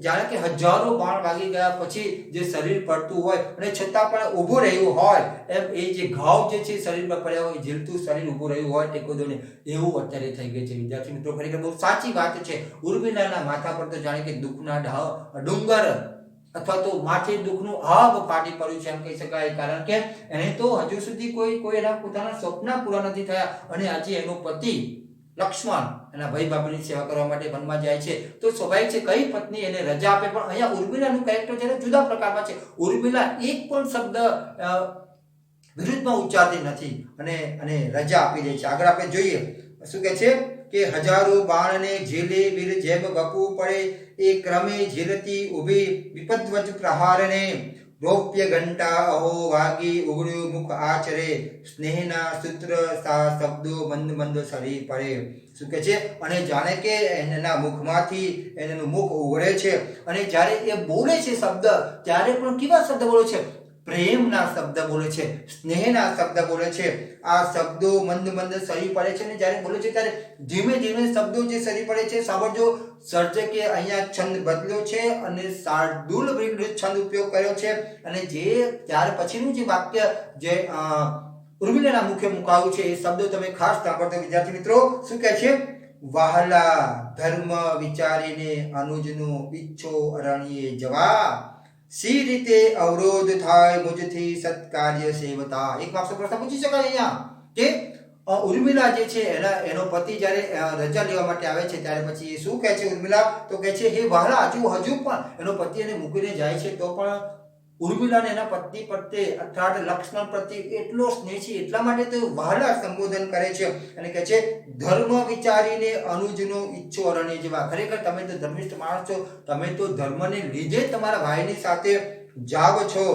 જાણે કે હજારો બાણ વાગી ગયા પછી જે શરીર પડતું હોય અને છતાં પણ ઊભું રહ્યું હોય, એમ એ જે ઘાવ જે છે શરીર પર પડ્યા હોય, ઝીલતું શરીર ઊભું રહ્યું હોય ટેકો દોને, એવું અત્યારે થઈ ગયું છે વિદ્યાર્થી મિત્રો. ખરેખર બહુ સાચી વાત છે. ઉર્મિલાના માથા પર તો જાણે કે દુઃખના ડુંગર અથવા તો માથે દુઃખનું આભ ફાટી પડ્યું છે એમ કહી શકાય. કારણ કે એને તો હજુ સુધી કોઈ એના પોતાના સપના પૂરા નથી થયા અને આજે એનો પતિ લક્ષ્મણ એના ભાઈ બાપની સેવા કરવા માટે વનમાં જાય છે તો સ્વાભાવિક છે કઈ પત્ની એને રજા આપે. પણ અહીંયા ઉર્મિલાનું કેરેક્ટર છે જુદા પ્રકારમાં છે. ઉર્મિલા એક પણ શબ્દ વિરુદ્ધમાં ઉચ્ચારતી નથી અને રજા આપી દે છે. આગળ આપણે જોઈએ શું કહે છે કે હજારો બાણને ઝીલે વીર જેમ વપુ પડે, એ ક્રમે ઝીલતી ઊભી વિપદવચ પ્રહારને, રૌપ્ય ઘંટા અહો વાગી ઉગડ્યું મુખ આચરે, સ્નેહના સૂત્ર સા શબ્દો મંદ મંદ સરી પડે. શું કહે છે? અને જાણે કે એના મુખમાંથી એનું મુખ ઉગડે છે અને જ્યારે એ બોલે છે શબ્દ ત્યારે પણ કેવા શબ્દ બોલે છે? પ્રેમના શબ્દ બોલે છે, સ્નેહના શબ્દ બોલે છે. આ શબ્દો મંદ મંદ સરી પડે છે અને જ્યારે બોલે છે ત્યારે ધીમે ધીમે શબ્દો જે સરી પડે છે. સાંભળજો, સર્જકે અહીંયા છંદ બદલ્યો છે અને શાર્દૂલ છંદ ઉપયોગ કર્યો છે. અને જે ત્યાર પછીનું જે વાક્ય જે ઉર્મિલાના મુખે મુકાયું છે એ શબ્દો તમે ખાસ સાંભળજો વિદ્યાર્થી મિત્રો. શું કહે છે? વહાલા ધર્મ વિચારીને અનુજનું ઈચ્છો અરણ્યે જવા, સી રીતે અવરોધ થાય મુજથી સત્કાર્ય સેવતા. એક વાક્ય પ્રશ્ન પૂછી શકાય અહીંયા કે ઉર્મિલા જે છે એનો પતિ જ્યારે રજા લેવા માટે આવે છે ત્યારે પછી એ શું કહે છે ઉર્મિલા? તો કહે છે હે વહાલા, હજુ પણ એનો પતિ એને મૂકીને જાય છે તો પણ ઉર્મિલાને એના પત્ની પ્રત્યે અર્થાત લક્ષ્મણ પ્રત્યે એટલો સ્નેહ છે, એટલા માટે તો વહાલા સંબોધન કરે છે અને કહે છે ધર્મ વિચારીને અનુજનો ઈચ્છો અરણ્ય જેવા. ખરેખર તમે તો ધર્મિષ્ઠ માણસ છો, તમે તો ધર્મને લીધે તમારા ભાઈની સાથે જાવ છો.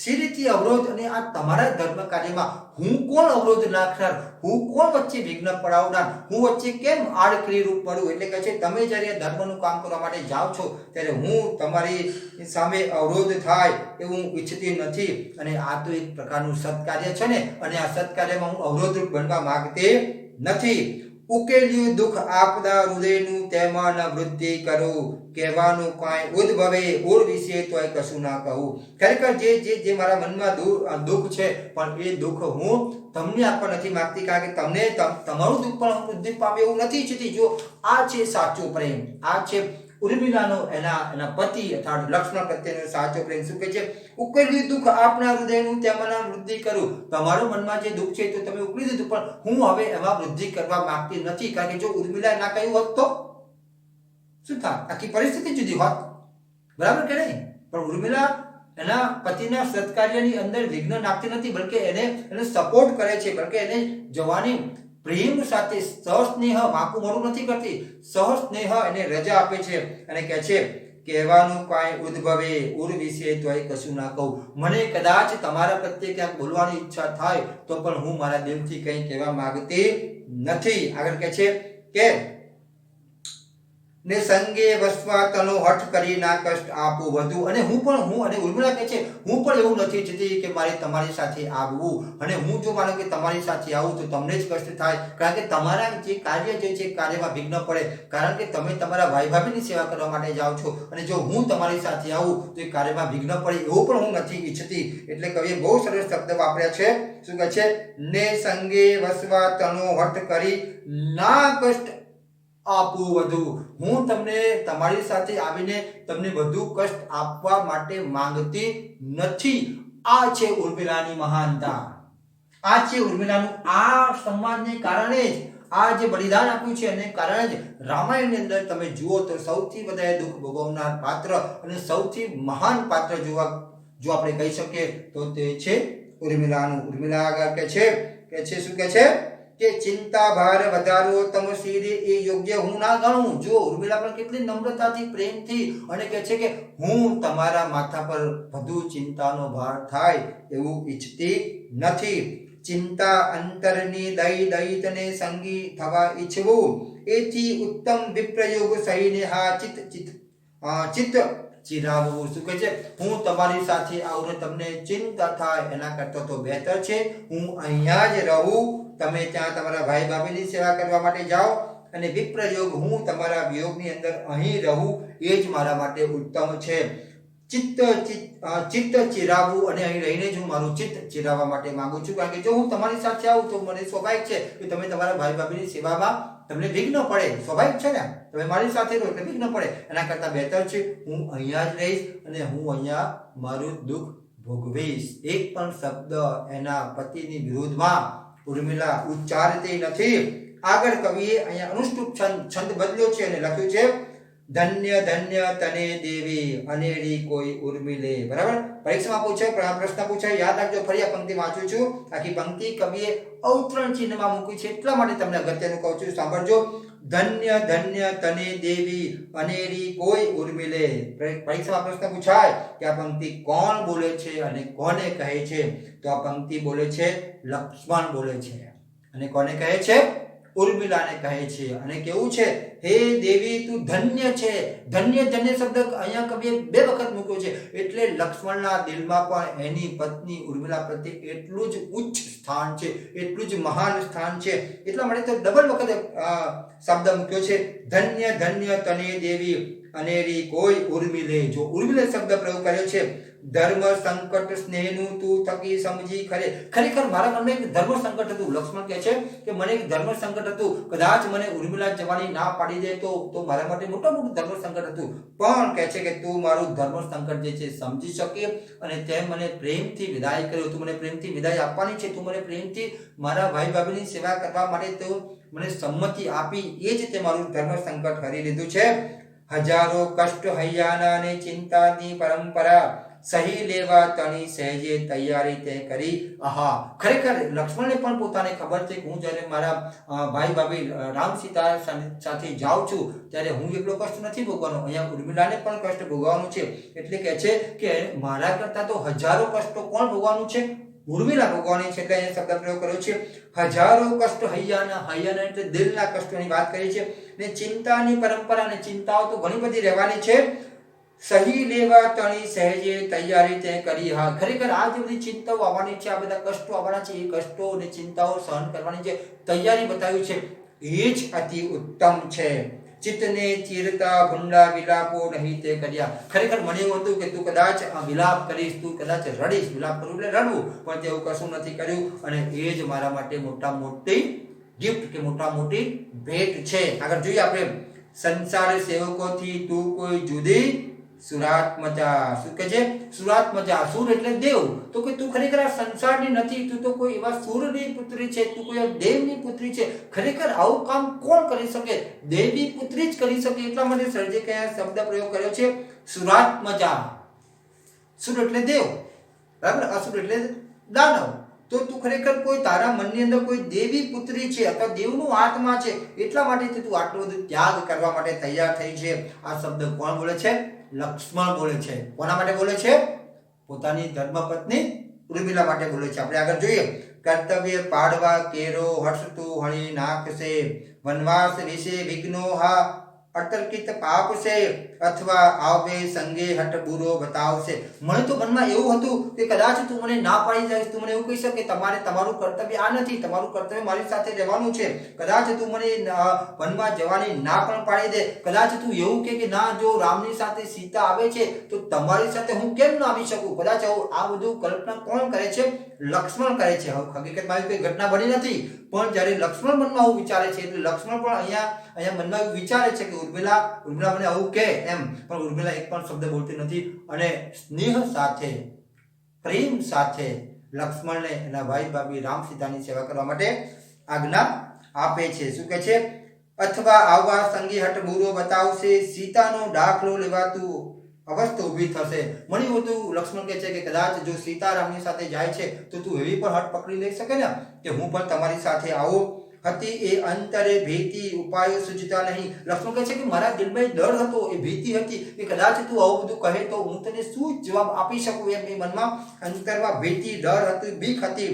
સી રીતે અવરોધ, અને આ તમારા ધર્મ કાર્યમાં હું કોણ અવરોધ નાખનાર, હું કોણ વચ્ચે વિઘ્ન પડાવનાર, હું વચ્ચે કેમ આડકરી રૂપ પડું? એટલે કહે છે તમે જ્યારે ધર્મનું કામ કરવા માટે જાઓ છો ત્યારે હું તમારી સામે અવરોધ થાય એવું હું ઈચ્છતી નથી. અને આ તો એક પ્રકારનું સત્કાર્ય છે ને, અને આ સત્કાર્યમાં હું અવરોધરૂપ બનવા માંગતી નથી. ઉકેલ્યું દુઃખ આપદા હૃદયનું તેમાં ન વૃદ્ધિ કરું, કહેવાનું કાંઈ ઉદ્ભવે ઉર વિશે તોય કશું ના કહું. ખરેખર જે મારા મનમાં દુઃખ છે પણ એ દુઃખ હું તમને આપવા નથી માંગતી, કારણ કે તમને તમારું દુઃખ પણ વૃદ્ધિ પામે એવું નથી ઈચ્છતી. જો આ છે સાચો પ્રેમ, આ છે ઉર્મિલાનો એના પતિ અર્થાત લક્ષ્મણ પ્રત્યેનો સાચો પ્રેમ. શું કહે છે? ઉકેલ્યું દુઃખ આપના હૃદયનું તેમાં વૃદ્ધિ કરું. તમારું મનમાં જે દુઃખ છે તો તમે ઉકેલી દીધું, પણ હું હવે એમાં વૃદ્ધિ કરવા માંગતી નથી. કારણ કે જો ઉર્મિલાએ ના કહ્યું હોત તો શું થાય? આખી પરિસ્થિતિ જુદી હોત, બરાબર કે નહીં? પણ ઉર્મિલા એના પતિના સત્કાર્યની અંદર વિઘ્ન નાખતી નથી, બલકે એને સપોર્ટ કરે છે, બલકે એને જવાની પ્રેમ સાથે સહસ્નેહ વાંકું મોડું નથી કરતી, સહસ્નેહ એને રજા આપે છે અને કહે છે કહેવાનું કાંઈ ઉદ્ભવે ઉર વિશે તોય કશું ના કહું. મને કદાચ તમારા પ્રત્યે ક્યાંક બોલવાની ઈચ્છા થાય તો પણ હું મારા દિલથી કંઈ કહેવા માંગતી નથી. આગળ કહે છે કે ને સંગે વસવા તનો હઠ કરી ના કષ્ટ આપું વધુ. અને હું અને ઉર્મિલા કહે છે હું પણ એવું નથી ઈચ્છતી કે મારે તમારી સાથે આવવું, અને હું જો માનો કે તમારી સાથે આવું તો તમને જ કષ્ટ થાય, કારણ કે તમારા જે કાર્ય જે છે કાર્યમાં વિઘ્ન પડે, કારણ કે તમે તમારા ભાઈ ભાભીની સેવા કરવા માટે જાઓ છો, અને જો હું તમારી સાથે આવું તો એ કાર્યમાં વિઘ્ન પડે એવું પણ હું નથી ઈચ્છતી. એટલે કવિએ બહુ સરસ શબ્દ વાપર્યા છે. શું કહે છે? ને સંગે વસવા તનો હઠ કરી ના કષ્ટ આપું વધુ. હું તમને તમારી સાથે આવીને તમને વધુ કષ્ટ આપવા માટે માંગતી નથી. આ છે ઉર્મિલાની મહાનતા. આ છે ઉર્મિલાનું આ સમાજને કારણે જ આ જે બલિદાન આપ્યું છે એને કારણે જ રામાયણની અંદર તમે જુઓ તો સૌથી વધારે દુઃખ ભોગવનાર પાત્ર અને સૌથી મહાન પાત્ર જો આપણે કહી શકીએ તો તે છે ઉર્મિલાનું. ઉર્મિલા આગળ કે છે શું કે છે કે ચિંતા ભાર વધારો તમ શિરે એ યોગ્ય હું ના ગણું. જો ઉર્મિલા પણ કેટલી નમ્રતાથી પ્રેમથી અને કહે છે કે હું તમારા માથા પર વધુ ચિંતાનો ભાર થાય એવું ઈચ્છતી નથી. ચિંતા અંતરની દઈ દઈ તને સંગી થવા ઈચ્છવું, એથી ઉત્તમ વિપ્રયોગ સહીને હા ચિત્ત ચિરાવવું. શું કહે છે? હું તમારી સાથે આવું તમને ચિંતા થાય એના કરતા તો બહેતર છે હું અહીંયા જ રહું, તમે ત્યાં તમારા ભાઈ ભાભીની સેવા કરવા માટે જાઓ, અને વિપ્રયોગ હું તમારા વિયોગની અંદર અહીં રહું એ જ મારા માટે ઉત્તમ છે. ચિત્ત ચિરાવવું, અને અહીં રહીને જ હું મારું ચિત્ત ચિરાવવા માટે માંગુ છું, કારણ કે જો હું તમારી સાથે આવું તો મને સ્વાભાવિક છે કે તમે તમારા ભાઈ ભાભીની સેવામાં તમને વિઘ્ન પડે, સ્વાભાવિક છે ને, તમે મારી સાથે રહો એટલે વિઘ્ન પડે. એના કરતા બહેતર છે હું અહીંયા જ રહીશ અને હું અહીંયા મારું દુઃખ ભોગવીશ. એક પણ શબ્દ એના પતિની વિરુદ્ધમાં ઉર્મિલા ઉચ્ચારતી નથી. આગળ કવિએ અહીંયા અનુષ્ટુપ છંદ બદલ્યો છે અને લખ્યું છે ધન્ય ધન્ય તને દેવી અનેરી કોઈ ઉર્મિલે. બરાબર, પરીક્ષામાં પૂછાય, પ્રશ્ન પૂછાય, યાદ રાખજો. ફરી આ પંક્તિ વાંચું છું. આખી પંક્તિ કવિએ અવતરણ ચિહ્નમાં મૂકી છે, એટલા માટે તમને અગત્યનું કહું છું, સાંભળજો. ધન્ય ધન્ય તને દેવી અનેરી કોઈ ઉર્મિલે. પરીક્ષામાં પ્રશ્ન પૂછાય કે આ પંક્તિ કોણ બોલે છે અને કોને કહે છે, તો આ પંક્તિ બોલે છે લક્ષ્મણ બોલે છે. અને કોને કહે છે? ઉર્મિલાને કહે છે. અને કેવું છે? હે દેવી તું ધન્ય છે. ધન્ય ધન્ય શબ્દ અહીંયા કવિએ 2 વખત મૂક્યો છે, એટલે લક્ષ્મણના દિલમાં પણ એની પત્ની ઉર્મિલા પ્રત્યે એટલું જ ઉચ્ચ સ્થાન છે, એટલું જ મહાન સ્થાન છે. એટલા માટે તો ડબલ વખત શબ્દ મૂક્યો છે, ધન્ય ધન્ય તને દેવી અનેરી કોઈ ઉર્મિલે. જો ઉર્મિલે શબ્દ પ્રયોગ કર્યો છે, ધર્મ સંકટ સ્નેહનું તું થકી સમજી ખરેખર મારા મનમાં એક ધર્મ સંકટ હતું. લક્ષ્મણ કહે છે કે મને એક ધર્મ સંકટ હતું, કદાચ મને ઉર્મિલા જવાની ના પાડી દે તો મારા માટે મોટું ધર્મ સંકટ હતું, પણ કહે છે કે તું મારું ધર્મ સંકટ જે છે સમજી શકે અને તે મને પ્રેમથી વિદાય કર્યો. તું મને પ્રેમથી વિદાય આપવાની છે, તું મને પ્રેમથી મારા ભાઈ ભાભીની સેવા કરવા માટે તું મને સંમતિ આપી, એ જ તે મારું ધર્મ સંકટ હરી લીધું છે. હજારો કષ્ટ હૈયાના ને ચિંતાની પરંપરા સહી લેવા તણી સહેજે તૈયારી તે કરી. આહા, ખરેખર લક્ષ્મણને પણ પોતાને ખબર છે કે હું જ્યારે મારા ભાઈ ભાભી રામ સીતા સાથે જાઉં છું ત્યારે હું એટલો કષ્ટ નથી ભોગવાનો, અહીંયા ઉર્મિલાને પણ કષ્ટ ભોગવવાનું છે. એટલે કહે છે કે મારા કરતા તો હજારો કષ્ટો કોણ ભોગવવાનું છે? ઉર્મિલા ભોગવવાની છે. એટલે અહીંયા શબ્દ પ્રયોગ કર્યો છે હજારો કષ્ટ હૈયાના એટલે દિલના કષ્ટોની વાત કરી છે. ને ચિંતાની પરંપરા, અને ચિંતાઓ તો ઘણી બધી રહેવાની છે. સહી લેવા તણી સહેજે તૈયારી તે કરી. હા, ખરેખર આ જે બધી ચિંતાઓ આવવાની છે, આ બધા કષ્ટો આવવાના છે, એ કષ્ટો અને ચિંતાઓ સહન કરવાની જે તૈયારી બતાવી છે એ જ અતિ ઉત્તમ છે. ચિત્તને ચીરતા ભૂંડા વિલાપો નહીં તે કર્યા. ખરેખર મને એવું હતું કે તું કદાચ વિલાપ કરીશ, તું કદાચ રડીશ. વિલાપ કરવું એટલે રડવું, પણ તેવું કશું નથી કર્યું, અને એ જ મારા માટે મોટા મોટી ગિફ્ટ કે મોટા મોટી ભેટ છે. આગળ જોઈએ આપણે. સંસાર સેવકોથી તું કોઈ જુદી સુરાત્મજા. શું કે છે? સુરાત્મજા. સુર એટલે દેવ. તો કે તું ખરેખર આ સંસારની નથી, તું તો કોઈ એવા સુરની પુત્રી છે, તું કોઈ દેવની પુત્રી છે. ખરેખર આવું કામ કોણ કરી શકે? દેવી પુત્રી જ કરી શકે. એટલા માટે સર્જકે આ શબ્દ પ્રયોગ કર્યો છે સુરાત્મજા. સુર એટલે દેવ, બરાબર, અસુર એટલે દાનવ. તો તું ખરેખર કોઈ તારા મનની અંદર કોઈ દેવી પુત્રી છે અથવા દેવનું આત્મા છે, એટલા માટે તું આટલું બધું ત્યાગ કરવા માટે તૈયાર થઈ છે. આ શબ્દ કોણ બોલે છે? લક્ષ્મણ બોલે છે. કોના માટે બોલે છે? પોતાની ધર્મપત્ની ઉર્મિલા માટે બોલે છે. આપણે આગળ જોઈએ. કર્તવ્ય પાડવા કેરો હર્ષ તું હણી નાખશે, વનવાસ વિશે વિઘ્નો હા અતર્કિત પાપ છે અથવા આવે સંગે હટ બુરો બતાવશે. મને તો મનમાં એવું હતું કે કદાચ તું મને ના પાડી જાય, તું મને એવું કહી શકે તમારે તમારું કર્તવ્ય આ નથી, તમારું કર્તવ્ય મારી સાથે રહેવાનું છે. કદાચ તું મને વનમાં જવાની ના પણ પાડી દે, કદાચ તું એવું કે ના જો રામની સાથે સીતા આવે છે તો તમારી સાથે હું કેમ ના આવી શકું. કદાચ આ બધું કલ્પના કોણ કરે છે? લક્ષ્મણ કરે છે. હકીકતમાં આવી કોઈ ઘટના બની નથી, પણ જ્યારે લક્ષ્મણ મનમાં આવું વિચારે છે એટલે લક્ષ્મણ પણ અહીંયા મનમાં એવું વિચારે છે કે ઉર્મિલા મને આવું કે એમ, પણ ઉર્મિલા એક પણ શબ્દ બોલતી નથી અને સ્નેહ સાથે પ્રેમ સાથે લક્ષ્મણને એના ભાઈ ભાભી રામ સીતાની સેવા કરવા માટે આજ્ઞા આપે છે. શું કહે છે? અથવા આવા સંગી હટ બુરો બતાવશે, સીતાનો દાખલો લેવાતું અવસ્થા ઊભી થશે. મને એવું લક્ષ્મણ કહે છે કે કદાચ જો સીતારામની સાથે જાય છે તો તું એવી પણ હટ પકડી લઈ શકે ને કે હું પણ તમારી સાથે આવું. હતી એ અંતરે ભીતિ ઉપાયો સૂચતા નહીં. લક્ષ્મણ કહે છે કે મારા દિલમાં ડર હતો, એ ભીતિ હતી કે કદાચ તું આવું બધું કહે તો હું તને શું જવાબ આપી શકું. એમ એ મનમાં અંતરમાં ભીતિ, ડર હતી, બીક હતી.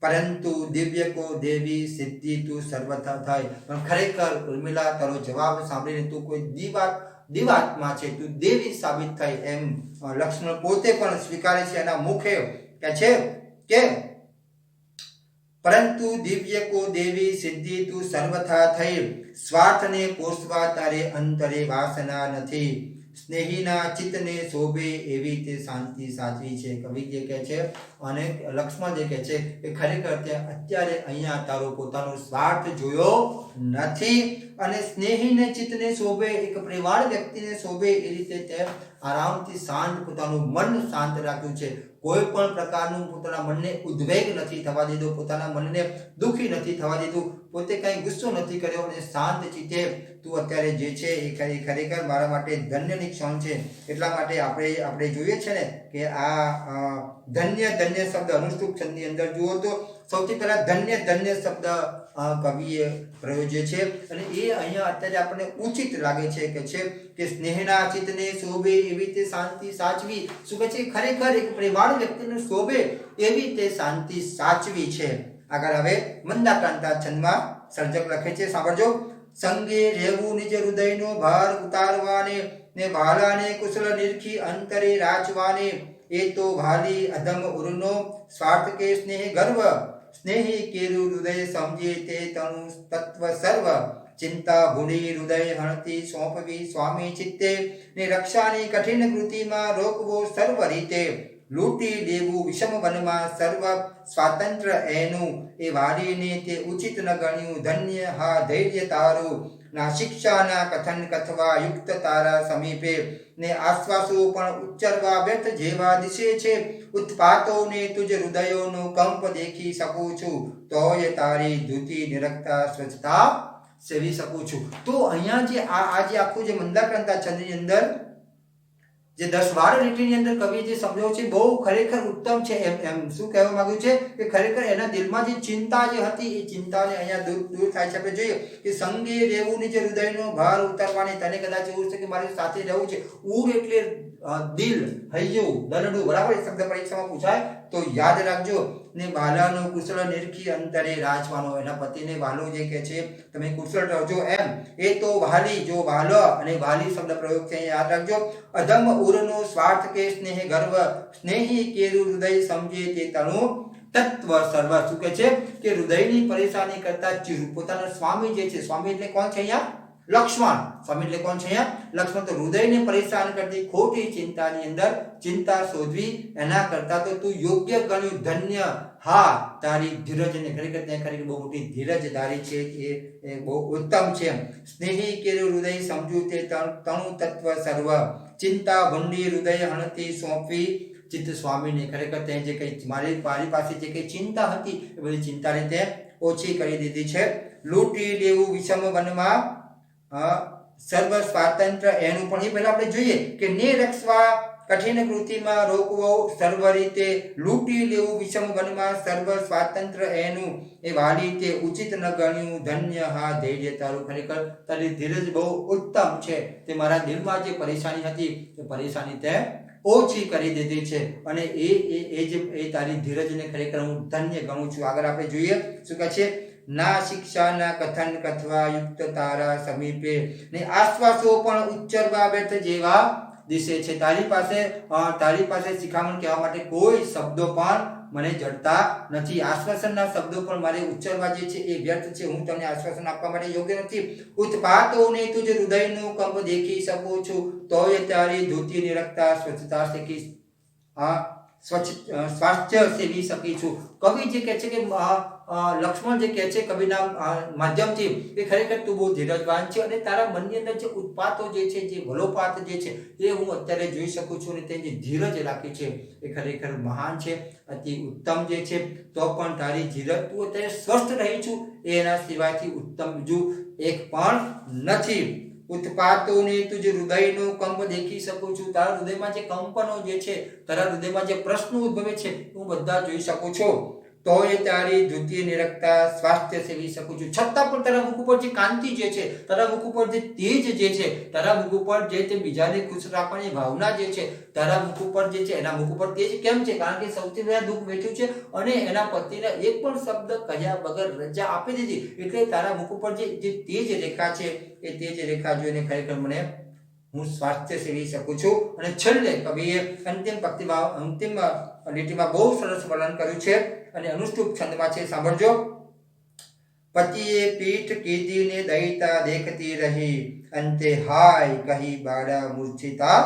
પરંતુ દિવ્ય કો દેવી સિદ્ધિ તું સર્વથા થાય. પણ ખરેખર ઉર્મિલા તારો જવાબ સાંભળીને તું કોઈ દિવાત્મા છે, તું દેવી સાબિત થઈ એમ લક્ષ્મણ પોતે પણ સ્વીકારે છે. એના મુખે કહે છે કે પરંતુ દિવ્ય કો દેવી સિદ્ધિ તું સર્વથા થઈ, સ્વાર્થને પોષવા તારે અંતરે વાસના નથી, સ્નેહીના ચિત્તને શોભે એવી તે શાંતિ સાચવી છે. કવિ જે કહે છે અને લક્ષ્મણ જે કહે છે કે ખરેખર તે અત્યારે અહીંયા તારો પોતાનો સ્વાર્થ જોયો નથી અને સ્નેહીને ચિત્તને શોભે, એક પ્રેમાળ વ્યક્તિને શોભે એ રીતે તે આરામથી શાંત પોતાનું મન શાંત રાખ્યું છે. કોઈ પણ પ્રકારનું પોતાના મનને ઉદ્વેગ નથી થવા દીધો, પોતાના મનને દુઃખી નથી થવા દીધું, પોતે કઈ ગુસ્સો નથી કર્યો અને શાંત ચિત્તે તું અત્યારે જે છે એ ખરેખર મારા માટે ધન્યની ક્ષણ છે. એટલા માટે આપણે જોઈએ છે ને કે આ ધન્ય શબ્દ અનુષ્ટુપ છંદની અંદર જુઓ તો સૌથી પહેલા ધન્ય શબ્દ કવિએ પ્રયોજ્ય છે અને એ અહીંયા અત્યારે આપણને ઉચિત લાગે છે કે સ્નેહના ચિત્તને શોભે એવી તે શાંતિ સાચવી. શું કહે છે? ખરેખર એક પ્રેમાળ વ્યક્તિને શોભે એવી તે શાંતિ સાચવી છે. આગળ હવે મંદાક્રાંતા છંદમાં સર્જક લખે છે, સાંભળજો. સંગે રહેવું નિજ હૃદયનો ભાર ઉતારવાને ને ભાલાને કુશળ નિરખી અંતરે રાચવાને, એ તો ભાલી અધમ ઉરનો સ્વાર્થ કે સ્નેહ ગર્વ, સ્નેહી કેરું હૃદય સમજે તે તણુ તત્વ સર્વ, ચિંતા ભૂલી હૃદય હણતી સોંપવી સ્વામી ચિત્તે, ને રક્ષાની કઠિન કૃતિમાં રોકવો સર્વ રીતે, લૂંટી લેવું વિષમ વનમાં સર્વ સ્વાતંત્ર એનું, એ વાલીને તે ઉચિત ન ગણ્યું ધન્ય હા ધૈર્ય તારું, ના શિક્ષાના કથન કથવા યુક્ત તારા સમીપે, ને આશ્વાસો પણ ઉચ્ચરવા વ્યર્થ જેવા દિશે છે, ઉત્પાતોને તુજ હૃદયોનો કંપ દેખી શકું છું, તોય તારી ધૃતિ નિરખતા સ્વચ્છતા સેવી શકું છું. તો અહીંયા જે આ જે આખું જે મંદાક્રાંતા છંદની અંદર જે 10-12 લીટીની અંદર કવિએ જે સમજાવ્યું છે બહુ ખરેખર ઉત્તમ છે. એમ શું કહેવા માંગ્યું છે કે ખરેખર એના દિલમાં જે ચિંતા જે હતી એ ચિંતાને અહીંયા દૂર થાય છે. આપણે જોઈએ કે સંગે રહેવું ની જે હૃદયનો ભાર ઉતારવાની, તને કદાચ એવું છે કે મારી સાથે રહેવું છે. ઉર એટલે દિલ, હૈયું, દરડું, બરાબર? શબ્દ પરીક્ષામાં પૂછાય તો યાદ રાખજો. ને બાલાનો કુશળ નિરખી અંતરે રાચવાનો, એના પતિને વાલો જે કહે છે તમે કુશળ રહેજો એમ. એ તો વાલી, જો વાલો અને વાલી શબ્દ પ્રયોગ છે યાદ રાખજો. અધમ ઉરનો સ્વાર્થ કે સ્નેહ ગર્વ, સ્નેહી કેરું હૃદય સમજે તે તણુ તત્વ સર્વ. શું કહે છે કે હૃદયની પરેશાની કરતા પોતાના સ્વામી જે છે, સ્વામી એટલે કોણ છે અહીંયા? લક્ષ્મણ. સ્વામી એટલે કોણ છે અહીંયા? લક્ષ્મણ. તો હૃદયને પરેશાન કરતી ખોટી ચિંતાની અંદર ચિંતા શોધવી એના કરતા તો તું યોગ્ય ગણ્યું ધન્ય હા તારી ધીરજને. ખરેખર બહુ મોટી ધીરજધારી છે, એ બહુ ઉત્તમ છે. સ્નેહી કેરું હૃદય સમજુ તે તણુ તત્વ સર્વ, ચિંતા ભંડી હૃદય હણતી સોંપવી ચિત્ત સ્વામીને. ખરેખર તે જે કઈ મારી પાસે જે કઈ ચિંતા હતી એ બધી ચિંતા રીતે ઓછી કરી દીધી છે. લૂંટી લેવું વિષમ વનમાં સર્વ સ્વાતંત્ર એનું, પણ એ પહેલા આપણે જોઈએ કે ને રક્ષવા કઠિન કૃતિમાં રોકવો સર્વ રીતે, લૂંટી લેવું વિષમ વનમાં સર્વ સ્વાતંત્ર એનું, એ વાલી તે ઉચિત ન ગણ્યું ધન્ય હા ધૈર્ય તારું. ખરેખર તારી ધીરજ બહુ ઉત્તમ છે. તે મારા દિલમાં જે પરેશાની હતી એ પરેશાની તે ઓછી કરી દીધી છે અને એ તારી ધીરજને ખરેખર હું ધન્ય ગણું છું. આગળ આપણે જોઈએ શું કહે છે? ના શિક્ષાના કથન કથવા યુક્ત તારા સમીપે ને આશ્વાસો પણ ઉચ્ચરવા વ્યર્થ જેવા દિશે છે. તારી પાસે શિખામણ કહેવા માટે કોઈ શબ્દો પણ મને જડતા નથી. આશ્વાસનના શબ્દો પણ મારે ઉચ્ચારવા જે છે એ વ્યર્થ છે. હું તમને આશ્વાસન આપવા માટે યોગ્ય નથી. ઉત્પાતોને તુજ હૃદયનો કંપ દેખી શકું છું, તોય તારી ધોતી નિરખતા સ્વચ્છતા શીખી સ્વાસ્થ્ય સેવી શકી છું. કવિ જે કહે છે કે લક્ષ્મણ જે કહે છે કવિના માધ્યમથી એ ખરેખર તું બહુ ધીરજવાન છે અને તારા મનની અંદર જે ઉત્પાતો જે છે, જે વલોપાત જે છે એ હું અત્યારે જોઈ શકું છું અને તે જે ધીરજ રાખી છે એ ખરેખર મહાન છે, અતિ ઉત્તમ જે છે. તો પણ તારી ધીરજ તું અત્યારે સ્વસ્થ રહી છું એના સિવાયથી ઉત્તમ બીજું એક પણ નથી. ઉત્પાતોને તુજ હૃદયનો કંપ દેખી શકું છું. તારા હૃદયમાં જે કંપનો જે છે, તારા હૃદયમાં જે પ્રશ્નો ઉદ્ભવે છે હું બધા જોઈ શકું છું. તોય તારી ધૃતીય નિરખતા સ્વાસ્થ્ય સેવી શકું છું. છતાં પણ તારા મુખ ઉપર જે કાંતિ જે છે, તારા મુખ ઉપર જે તેજ જે છે, તારા મુખ ઉપર જે તે બીજાને ખુશ રાખવાની ભાવના જે છે, તારા મુખ ઉપર જે છે એના મુખ ઉપર તેજ કેમ છે? કારણ કે સૌથી વધારે દુઃખ વેઠ્યું છે અને એના પતિને એક પણ શબ્દ કહ્યા વગર રજા આપી દીધી. એટલે તારા મુખ ઉપર જે તેજ રેખા છે એ તેજ રેખા જોઈને ખરેખર મને હું સ્વાસ્થ્ય સેવી શકું છું. અને છેલ્લે કવિએ અંતિમ લીટીમાં બહુ સરસ વર્ણન કર્યું છે અને અનુષ્ટુપ છંદમાં છે, સાંભળજો. પતિએ પીઠ કીધીને દૈતા દેખતી રહી, અંતે હાય કહી બાળા મૂર્છિતા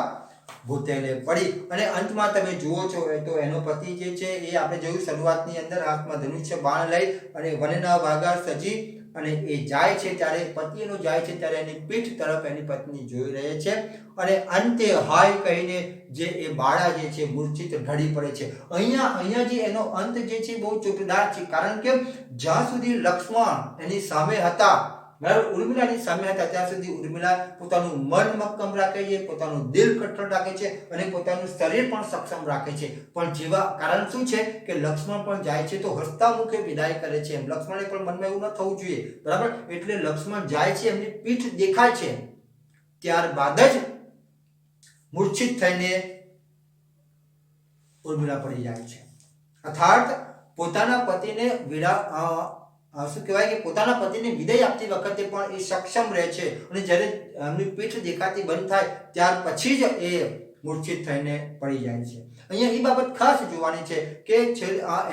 ભૂતેલે પડી. અને અંતમાં તમે જુઓ છો તો એનો પતિ જે છે એ આપણે જોયું શરૂઆતની અંદર હાથમાં ધનુષ્ય બાણ લઈ અને વનના વાગા સજી અને એ જાય છે ત્યારે પતિનો જાય છે ત્યારે એની પીઠ તરફ એની પત્ની જોઈ રહે છે અને અંતે હાય કહીને જે એ બાળા જે છે મૂર્છિત ઢળી પડે છે. અહીંયા જે એનો અંત જે છે બહુ ચોટદાર છે. કારણ કે જ્યાં સુધી લક્ષ્મણ એની સામે હતા, બરાબર, ઉર્મિલાની સામે હતા, ત્યાં સુધી ઉર્મિલા પોતાનું મન મક્કમ રાખે છે, પોતાનું દિલ કઠોર રાખે છે અને પોતાનું શરીર પણ સક્ષમ રાખે છે. પણ જેવા કારણ શું છે કે લક્ષ્મણ પણ જાય છે તો હસતા મુખે વિદાય કરે છે. એમ લક્ષ્મણે પણ મનમાં એવું ન થવું જોઈએ, બરાબર. એટલે લક્ષ્મણ જાય છે, એમની પીઠ દેખાય છે, ત્યારબાદ જ મૂર્છિત થઈને ઉર્મિલા પડી જાય છે. અર્થાત પોતાના પતિને શું કહેવાય કે પોતાના પતિને વિદાય આપતી વખતે પણ એ સક્ષમ રહે છે અને જ્યારે એમની પીઠ દેખાતી બંધ થાય ત્યાર પછી જ એ મૂર્છિત થઈને પડી જાય છે. અહીંયા એ બાબત ખાસ જોવાની છે કે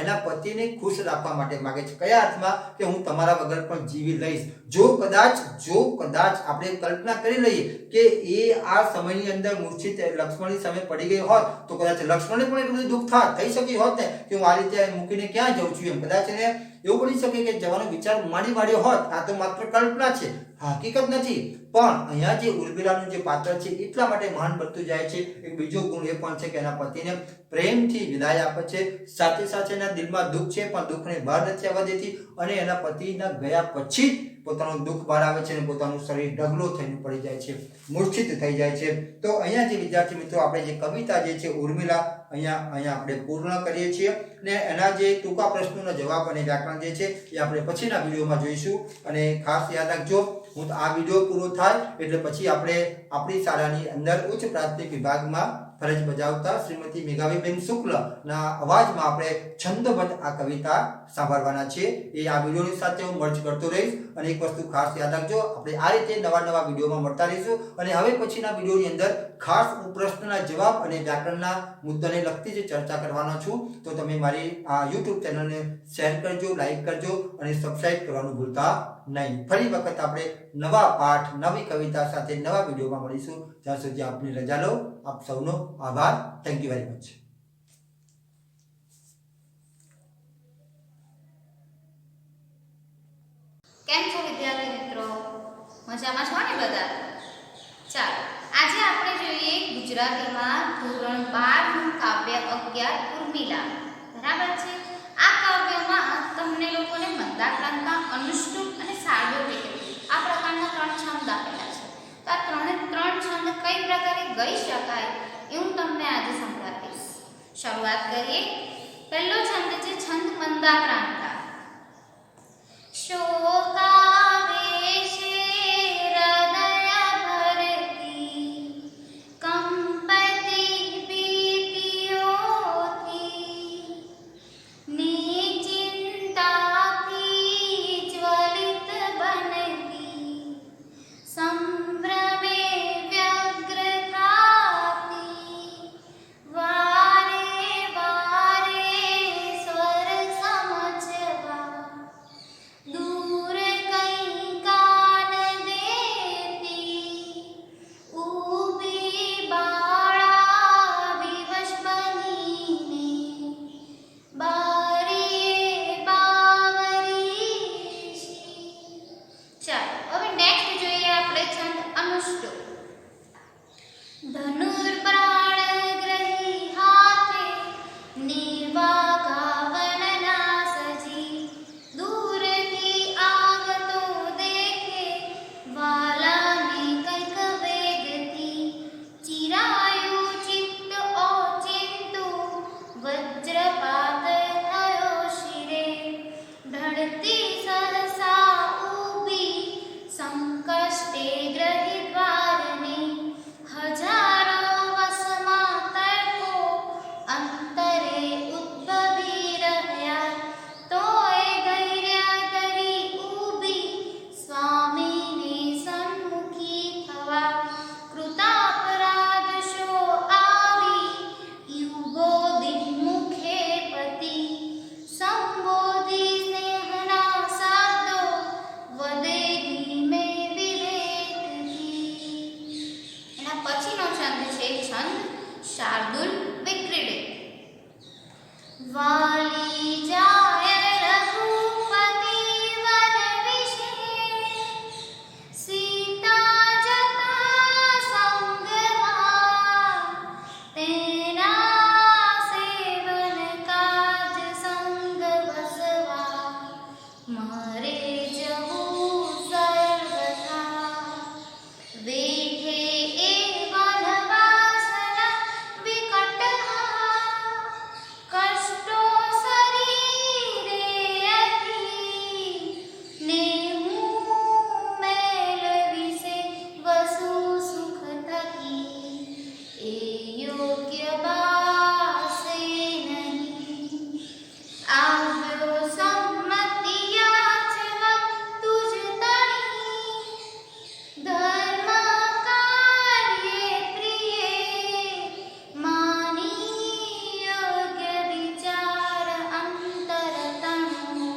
એના પતિને ખુશ રાખવા માટે માગે છે. કયા અર્થમાં? કે હું તમારા વગર પણ જીવી લઈશ. જો કદાચ આપણે કલ્પના કરી લઈએ કે એ આ સમયની અંદર મૂર્છિત લક્ષ્મણની સામે પડી ગઈ હોત તો કદાચ લક્ષ્મણને પણ એટલું દુઃખ થઈ શક્યું હોત ને કે હું આ રીતે મૂકીને ક્યાં જઉં છું એમ. કદાચ એને એવું બની શકે કે જવાનો વિચાર માંડ્યો હોત. આ તો માત્ર કલ્પના છે, હકીકત નથી. પણ અહીંયા જે ઉર્મિલાનું જે પાત્ર છે એટલા માટે મહાન બનતું જાય છે. એક બીજો ગુણ એ પણ છે કે એના પતિને પ્રેમથી વિદાય આપે છે. સાથે સાથે એના દિલમાં દુઃખ છે પણ દુઃખને બહાર નથી આવવા દેતી અને એના પતિના ગયા પછી પોતાનું દુઃખ બહાર આવે છે અને પોતાનું શરીર ઢગલો થઈને પડી જાય છે, મૂર્છિત થઈ જાય છે. તો અહીંયા જે વિદ્યાર્થી મિત્રો આપણે જે કવિતા જે છે ઉર્મિલા અહીંયા આપણે પૂર્ણ કરીએ છીએ ને એના જે ટૂંકા પ્રશ્નોના જવાબ અને વ્યાકરણ જે છે એ આપણે પછીના વિડીયોમાં જોઈશું. અને ખાસ યાદ રાખજો, આ વિડીયો પૂરો થાય એટલે પછી આપણે આપણી શાળાની અંદર ઉચ્ચ પ્રાથમિક વિભાગમાં ફરજ બજાવતા શ્રીમતી મેઘાવીબેન શુક્લના અવાજમાં આપણે છંદબદ્ધ આ કવિતા સાંભળવાના છીએ. એ આ વિડીયોની સાથે હું મર્જ કરતો રહીશ. અને એક વસ્તુ ખાસ યાદ રાખજો, આપણે આ રીતે નવા વિડીયોમાં મળતા રહીશું. અને હવે પછીના વિડીયોની અંદર ખાસ હું પ્રશ્નના જવાબ અને વ્યાકરણના મુદ્દાને લગતી જે ચર્ચા કરવાનો છું. તો તમે મારી આ YouTube ચેનલને શેર કરજો, લાઈક કરજો અને સબસ્ક્રાઇબ કરવાનું ભૂલતા નહીં. ફરી વખત આપણે નવા પાઠ, નવી કવિતા સાથે નવા વિડીયોમાં મળીશું. ત્યાં સુધી આપની રજા લો. આપ સૌનો આભાર. Thank you very much. કેમ છો વિદ્યાર્થી મિત્રો? મજામાં છો ને બધા? ચાલો આજે આપણે જોઈએ ગુજરાતીમાં ધોરણ 12 નું કાવ્ય 11 ઉર્મિલા. બરાબર છે. આ કાવ્યમાં તમને લોકોને મંદાક્રાંતના અનુષ્ટુપ અને સાદો વિકૃતિ આ પ્રકારના 3 છંદ આપેલા છે. તો આ ત્રણ છંદ કઈ પ્રકારે ગાઈ શકાય એ હું તમને આજે સમજાવીશ. શરૂઆત કરીએ. પહેલો છંદ છે છંદ મંદાક્રાંતા. શોકાવેશે હૃદય ભરતી કંપતિ ભીતિયોથી નિચિંતાથી જ્વલતી છંદ શાર્દુલ વિક્રીડિત. વાલી જાય રઘુપતિ વન વિશે, સીતા જતા સંગમાં, તેના સેવન કાજ સંગ વસવા, મારે જવું સર્વથા. વેઠે એ વનવાસના વિકટહા, કષ્ટો શરીરે અતિ, નેહું મેળવીશે વસુ સુખ થકી, એ યોગ્ય બાસે નહીં. આવ્યો સંમતિ યાચવા તુજ તણી, ધર્મ કાર્યે પ્રિયે, માની યોગ્ય વિચાર અંતર તણુ,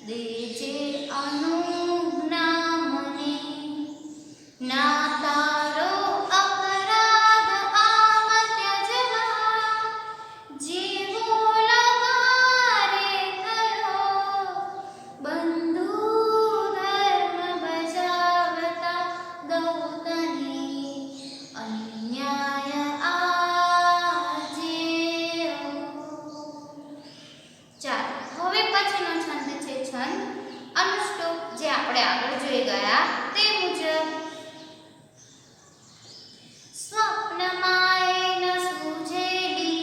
દેજે અનુજ્ઞા મને. ના તારો અપરાધ આમ ત્યજવા, જીવો લગારે કરો, બંધુ ધર્મ બજાવતા દઉં તને, અન્યાય આજે. ચાલો હવે પછીનો છંદ છે છંદ અનુષ્ટુપ, જે આપણે આગળ જોઈ ગયા તે મુજબ. સ્વપ્નમાં ન સૂઝેલી,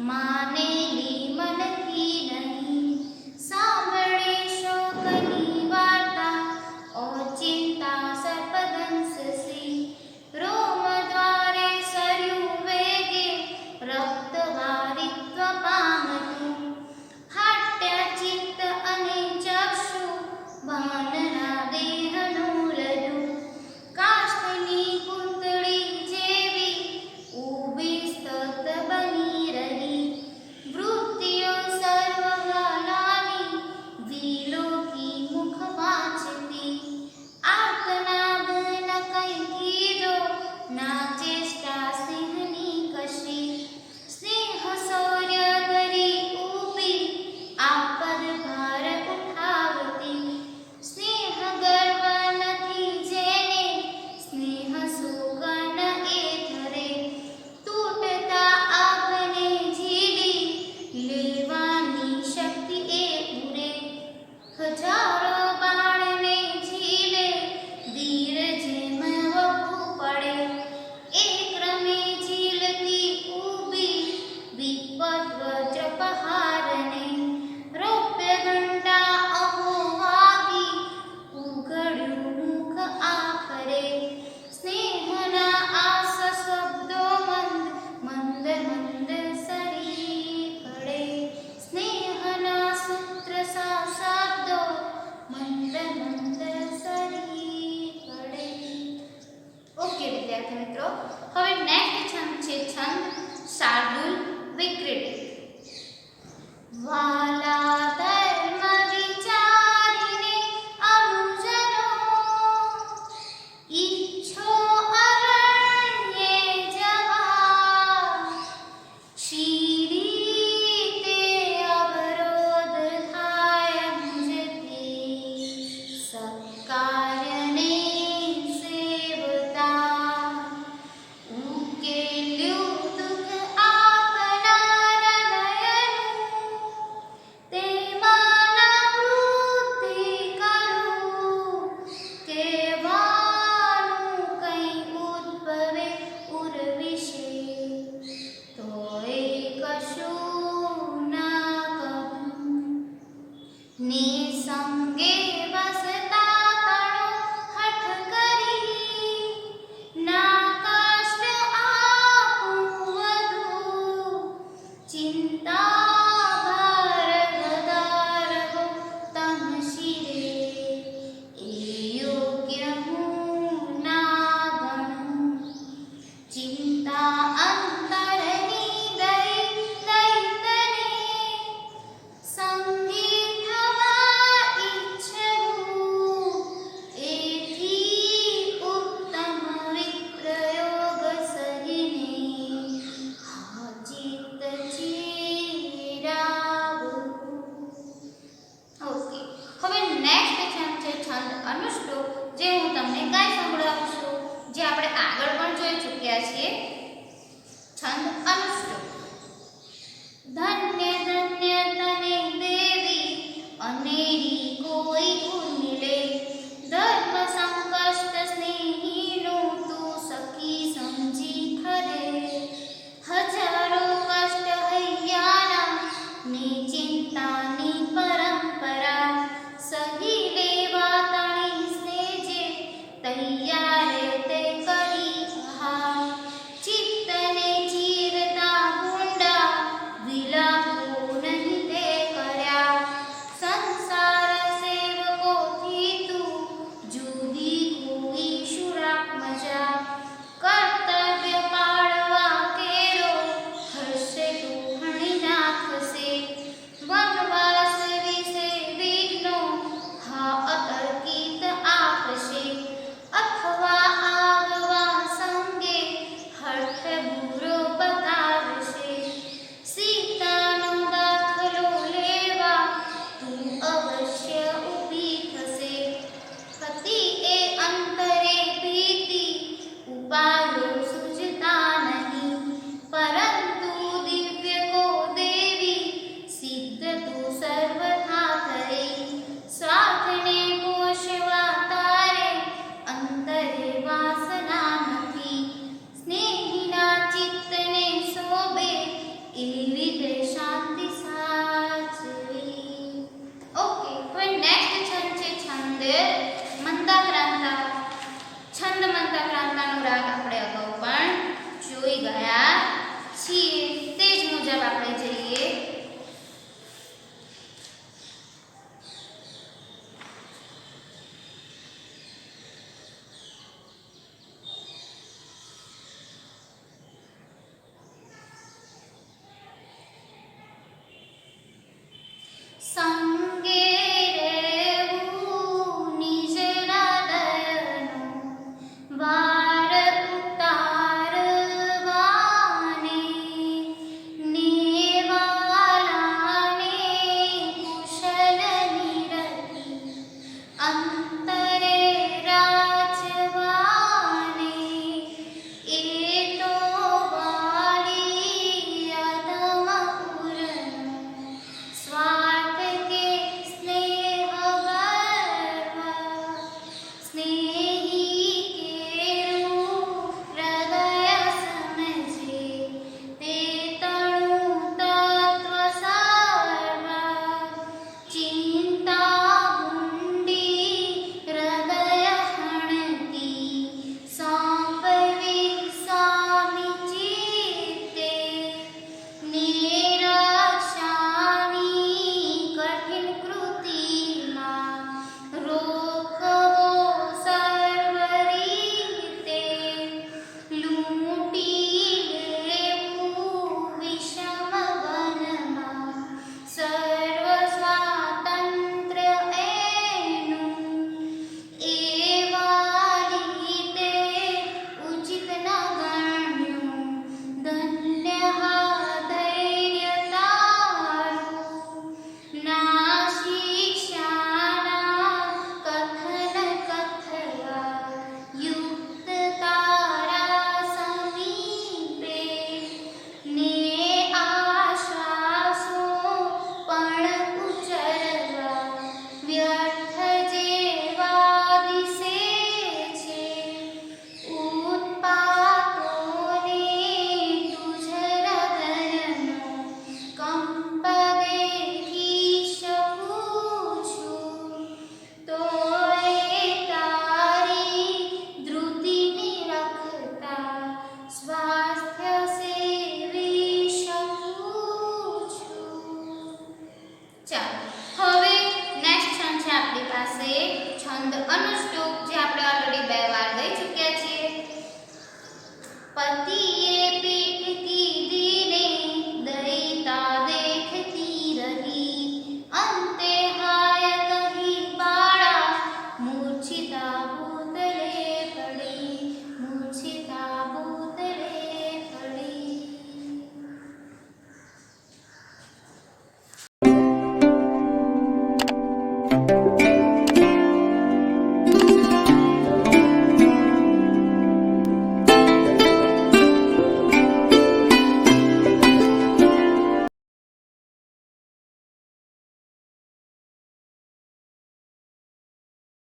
માનેલી મનથી નહીં, સાંભળે શોકની વાર્તા, ઓચિંતા સર્પદંશસી, રોમ દ્વારે સરયુ વેગે, રક્તવારિત્વ પામતું, હાટ્ય ચિત્ત અને ચક્ષુ, ભાનના દેહનું રજુ, કાષ્ઠની પૂતળી જેવી, ઊભી સ્તબ્ધ બની રહી, વૃત્તિઓ સર્વ ગાલાની, વિલોકી મુખ વાંચતી, આર્તનાદ ન કંઈ કીધો, ના ચેષ્ટા સિંહની કશી, સ્નેહ શૌર્ય કરી ઊભી, આપદ ભાર ઉઠાવતી, સ્નેહ ગર્વ નથી જેને, સ્નેહ સુગન એ ધરે, તૂટતા આપને ઝીલી, લેવાની શક્તિ એ પૂરે, હજારો બાણને ઝીલે, વીર જેમ વહુ પડે, એ ક્રમે ઝીલતી ઊભી, વિપદ વજ્ર પ્રહારને, રૌપ્ય ઘંટા અહો વાગી, ઉઘડ્યું મુખ આખરે, સ્નેહના આસ શબ્દો મંદ મંદ સરી પડે, સ્નેહના સૂત્ર સા શબ્દો મંદ મંદ સરી પડે. ઓકે વિદ્યાર્થી મિત્રો, હવે નેક્સ્ટ છંદ છે છંદ શાર્દુલ વિક્રીડિત. વાલા ધર્મ વિચારીને અનુજનો, ઈચ્છો અરણ્યે જવા, શીરી તે અવરોધ થાય મુજથી, સત્કાર્યને સેવતા, ઉકેલ્યું દુઃખ આપનાર નયનું, તેમાંના વૃદ્ધિ કરું, કહેવાનું કંઈ ઉદ્ભવે ઉર વિશે, તોય કશું ના કહું. નિસંગે વસતા તણો હઠ કરી, ના કષ્ટ આપું વધુ, ચિંતા ભાર વધારવો તમ શિરે, એ યોગ્ય હું ના ગણું, ચિંતા